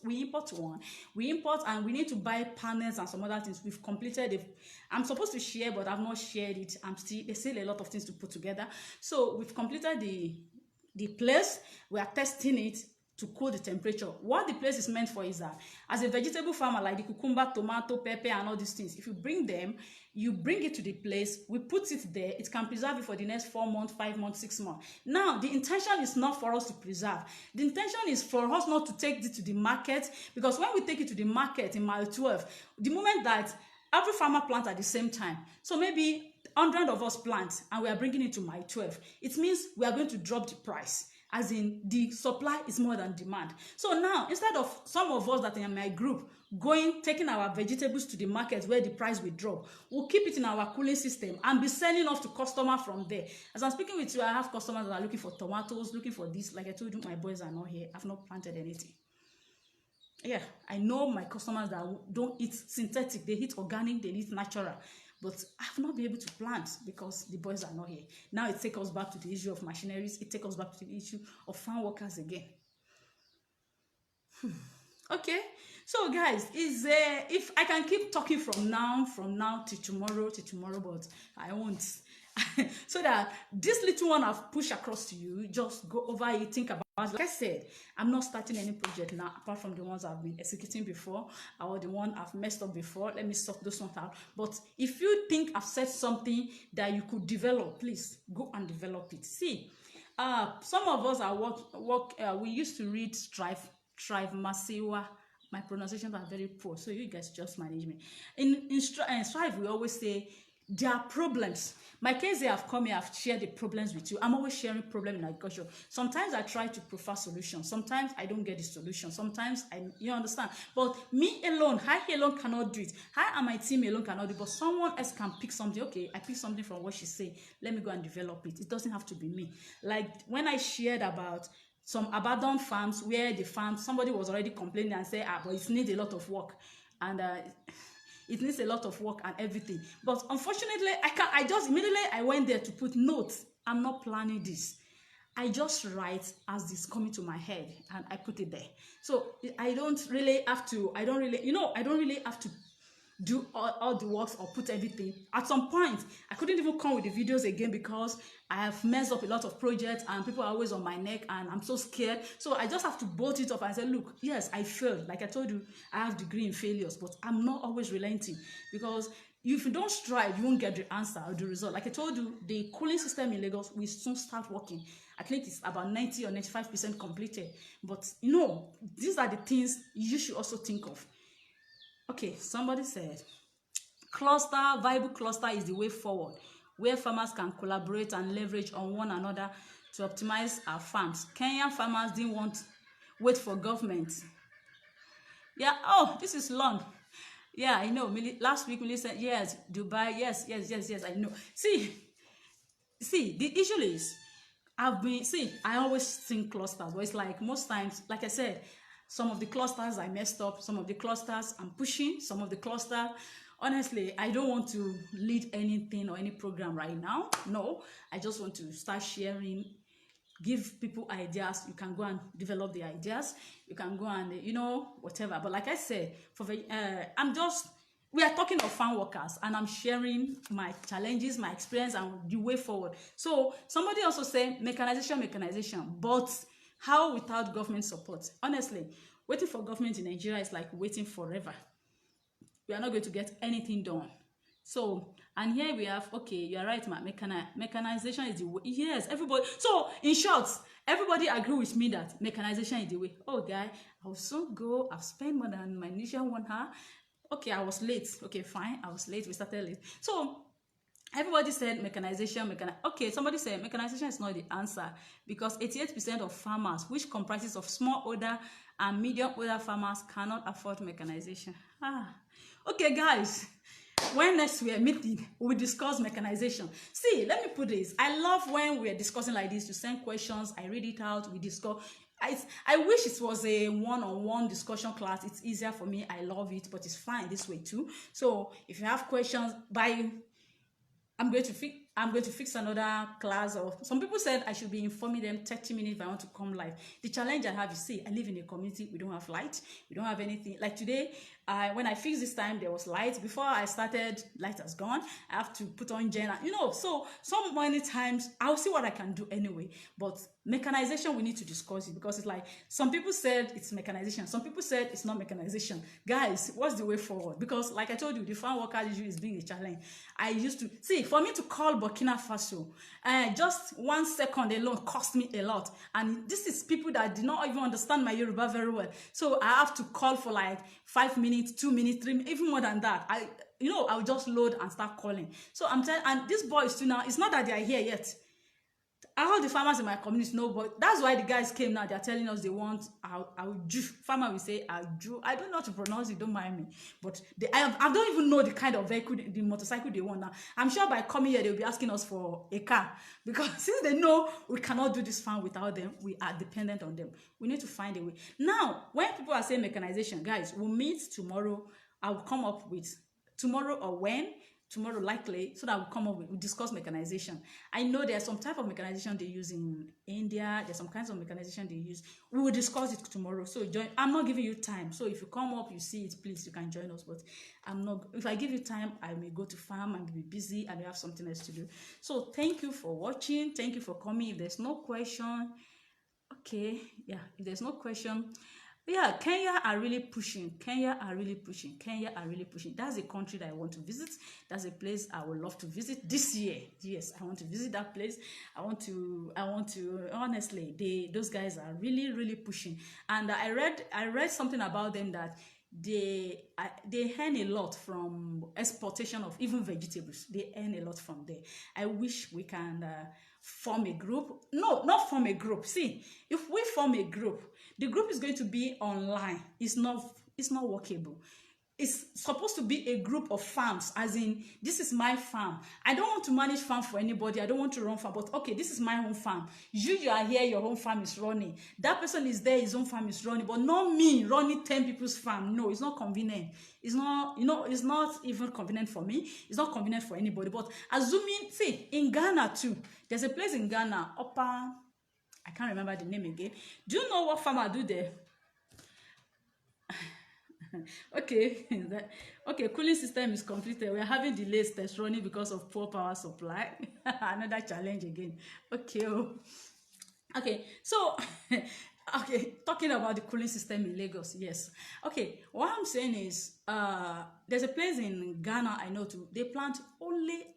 we import one. We import, and we need to buy panels and some other things. We've completed it. I'm supposed to share, but I've not shared it. There's still a lot of things to put together. So we've completed the place. We are testing it to cool the temperature. What the place is meant for is that as a vegetable farmer, like the cucumber, tomato, pepper, and all these things, if you bring them, you bring it to the place, we put it there, it can preserve it for the next 4 months, 5 months, 6 months. Now, the intention is not for us to preserve. The intention is for us not to take it to the market, because when we take it to the market in mile 12, the moment that every farmer plants at the same time, so maybe 100 of us plant and we are bringing it to mile 12, it means we are going to drop the price. As in, the supply is more than demand. So now, instead of some of us that are in my group taking our vegetables to the market where the price will drop, we'll keep it in our cooling system and be selling off to customers from there. As I'm speaking with you, I have customers that are looking for tomatoes, looking for this. Like I told you, my boys are not here. I've not planted anything. Yeah, I know my customers that don't eat synthetic. They eat organic, they eat natural. But I have not been able to plant because the boys are not here. Now it takes us back to the issue of machineries. It takes us back to the issue of farm workers again. Okay, so guys, if I can keep talking from now till tomorrow, but I won't. So that this little one I've pushed across to you, just go over it, think about. Like I said, I'm not starting any project now apart from the ones I've been executing before, or the one I've messed up before. Let me sort those ones out. But if you think I've said something that you could develop, please go and develop it. See, some of us are we used to read Strive Masiwa. My pronunciations are very poor, so you guys just manage me. In Strive, we always say, There are problems. My case here, I've come here, I've shared the problems with you. I'm always sharing problem in agriculture. Sometimes I try to prefer solutions. Sometimes I don't get the solution. Sometimes you understand. But me alone, I alone cannot do it. I and my team alone cannot do it. But someone else can pick something. Okay, I pick something from what she say. Let me go and develop it. It doesn't have to be me. Like when I shared about some abandoned farms where the farm, somebody was already complaining and say, but it needs a lot of work. And it needs a lot of work and everything. But unfortunately, I just immediately I went there to put notes. I'm not planning this. I just write as this coming to my head and I put it there. So I don't really have to do all the works or put everything. At some point, I couldn't even come with the videos again because I have messed up a lot of projects and people are always on my neck and I'm so scared. So I just have to bolt it up and say, look, yes, I failed. Like I told you, I have degree in failures, but I'm not always relenting, because if you don't strive, you won't get the answer or the result. Like I told you, the cooling system in Lagos will soon start working. I think it's about 90 or 95% completed. But these are the things you should also think of. Okay, somebody said, viable cluster is the way forward, where farmers can collaborate and leverage on one another to optimize our farms. Kenyan farmers didn't wait for government. Yeah, this is long. Yeah, I know. Last week, Millie said, yes, Dubai, yes, I know. See, the issue is, I always think clusters, but it's like most times, like I said, some of the clusters I messed up, some of the clusters I'm pushing, some of the clusters, honestly, I don't want to lead anything or any program right now. No, I just want to start sharing, give people ideas. You can go and develop the ideas. You can go and, whatever. But like I said, we are talking of farm workers, and I'm sharing my challenges, my experience, and the way forward. So somebody also said mechanization, but how without government support? Honestly, waiting for government in Nigeria is like waiting forever. We are not going to get anything done. So, and here we have, okay, you are right, mechanization is the way. Yes, everybody. So, in short, everybody agree with me that mechanization is the way. Oh, guy, I will soon go. I've spent more than my initial 1 hour. Okay, I was late. Okay, fine. I was late. We started late. So, everybody said mechanization. Okay, somebody said mechanization is not the answer, because 88% of farmers, which comprises of smallholder and medium-holder farmers, cannot afford mechanization. Okay, guys. When next we are meeting, we discuss mechanization. See, let me put this. I love when we are discussing like this. You send questions, I read it out, we discuss. I wish it was a one-on-one discussion class. It's easier for me. I love it, but it's fine this way too. So if you have questions, I'm going to fix another class. Or some people said I should be informing them 30 minutes if I want to come live. The challenge I have is, see, I live in a community. We don't have light. We don't have anything. Like today, when I fixed this time, there was light. Before I started, light has gone. I have to put on gen. So many times I'll see what I can do anyway. But mechanization, we need to discuss it, because it's like some people said it's mechanization. Some people said it's not mechanization. Guys, what's the way forward? Because like I told you, the farm worker issue is being a challenge. I used to see, for me to call Burkina Faso, just 1 second alone cost me a lot. And this is people that did not even understand my Yoruba very well. So I have to call for like 5 minutes, 2 minutes, 3 minutes, even more than that. I'll just load and start calling. So I'm telling, and these boys too now, it's not that they are here yet. All the farmers in my community know, but that's why the guys came now. They're telling us they want Auju. Farmer will say Auju. I don't know how to pronounce it, don't mind me. But I don't even know the kind of vehicle, the motorcycle they want now. I'm sure by coming here, they'll be asking us for a car. Because since they know we cannot do this farm without them, we are dependent on them. We need to find a way. Now, when people are saying mechanization, guys, we'll meet tomorrow. I will come up with tomorrow or when. Tomorrow likely, so that we'll discuss mechanization. I know there's some type of mechanization they use in India. There's some kinds of mechanization they use. We will discuss it tomorrow. So join. I'm not giving you time. So if you come up, you see it, please, you can join us. But I'm not. If I give you time, I may go to farm and be busy and we have something else to do. So thank you for watching. Thank you for coming. If there's no question, okay, yeah. If there's no question. Yeah, Kenya are really pushing. That's a country that I want to visit. That's a place I would love to visit this year. Yes, I want to visit that place. I want to honestly, those guys are really, really pushing. And I read something about them that they earn a lot from exportation of even vegetables. They earn a lot from there. I wish we can form a group. No, not form a group. See, if we form a group, the group is going to be online. It's not workable. It's supposed to be a group of farms, as in, this is my farm. I don't want to manage farm for anybody. I don't want to run farm, but okay, this is my own farm. You are here, your own farm is running. That person is there, his own farm is running, but not me running 10 people's farm. No, it's not convenient. It's not, it's not even convenient for me. It's not convenient for anybody. But assuming, see, in Ghana too, there's a place in Ghana, Upper, I can't remember the name again. Do you know what farmer do there? Okay, okay, cooling system is completed. We're having delays test running because of poor power supply. Another challenge again. Okay, okay, so okay, talking about the cooling system in Lagos. Yes, okay, what I'm saying is there's a place in Ghana I know too. They plant only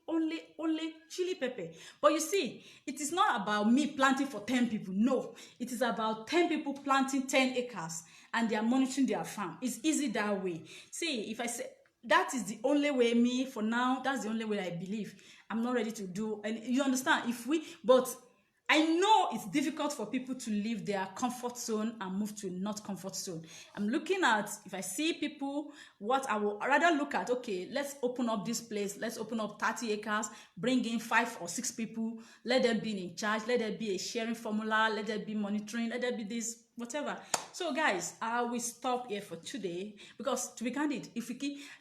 chili pepper. But you see, it is not about me planting for 10 people. No, it is about 10 people planting 10 acres and they are monitoring their farm. It's easy that way. See, if I say that is the only way, me for now, that's the only way I believe. I'm not ready to do, and you understand, but I know it's difficult for people to leave their comfort zone and move to a not comfort zone. I'm looking at, if I see people, what I will rather look at, okay, let's open up this place, let's open up 30 acres, bring in 5 or 6 people, let them be in charge, let there be a sharing formula, let there be monitoring, let there be this, whatever. So guys, I will stop here for today, because to be candid,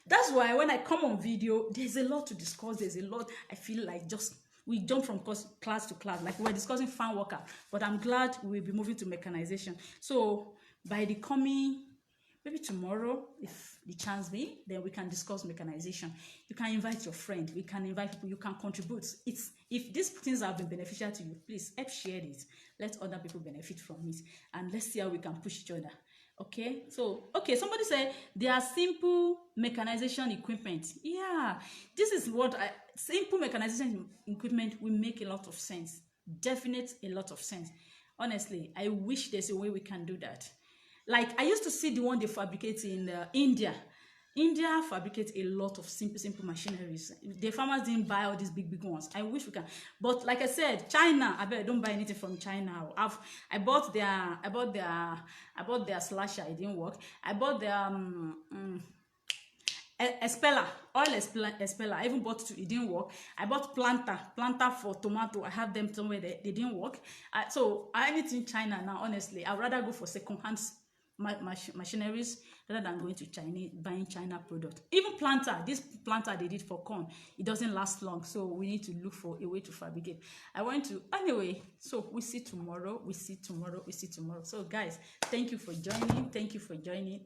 that's why when I come on video, there's a lot to discuss, there's a lot. I feel like we jump from class to class, like we're discussing farm worker, but I'm glad we'll be moving to mechanization. So by the coming, maybe tomorrow, if the chance be, then we can discuss mechanization. You can invite your friend, we can invite people, you can contribute. If these things have been beneficial to you, please help share it. Let other people benefit from it, and let's see how we can push each other. Okay, so okay, somebody said there are simple mechanization equipment. Yeah, this is what simple mechanization equipment will make a lot of sense. Definite a lot of sense. Honestly, I wish there's a way we can do that. Like I used to see the one they fabricate in India. India fabricates a lot of simple machineries. The farmers didn't buy all these big ones. I wish we can, but like I said, China, I don't buy anything from China. I bought their slasher, it didn't work. I bought their Espella, oil Espella. I even bought 2, it didn't work. I bought planter for tomato. I have them somewhere they didn't work. So anything China now, honestly, I'd rather go for second-hand machineries rather than going to buying China product. Even this planter they did for corn, it doesn't last long, so we need to look for a way to fabricate. Anyway, so we see tomorrow. So guys, thank you for joining.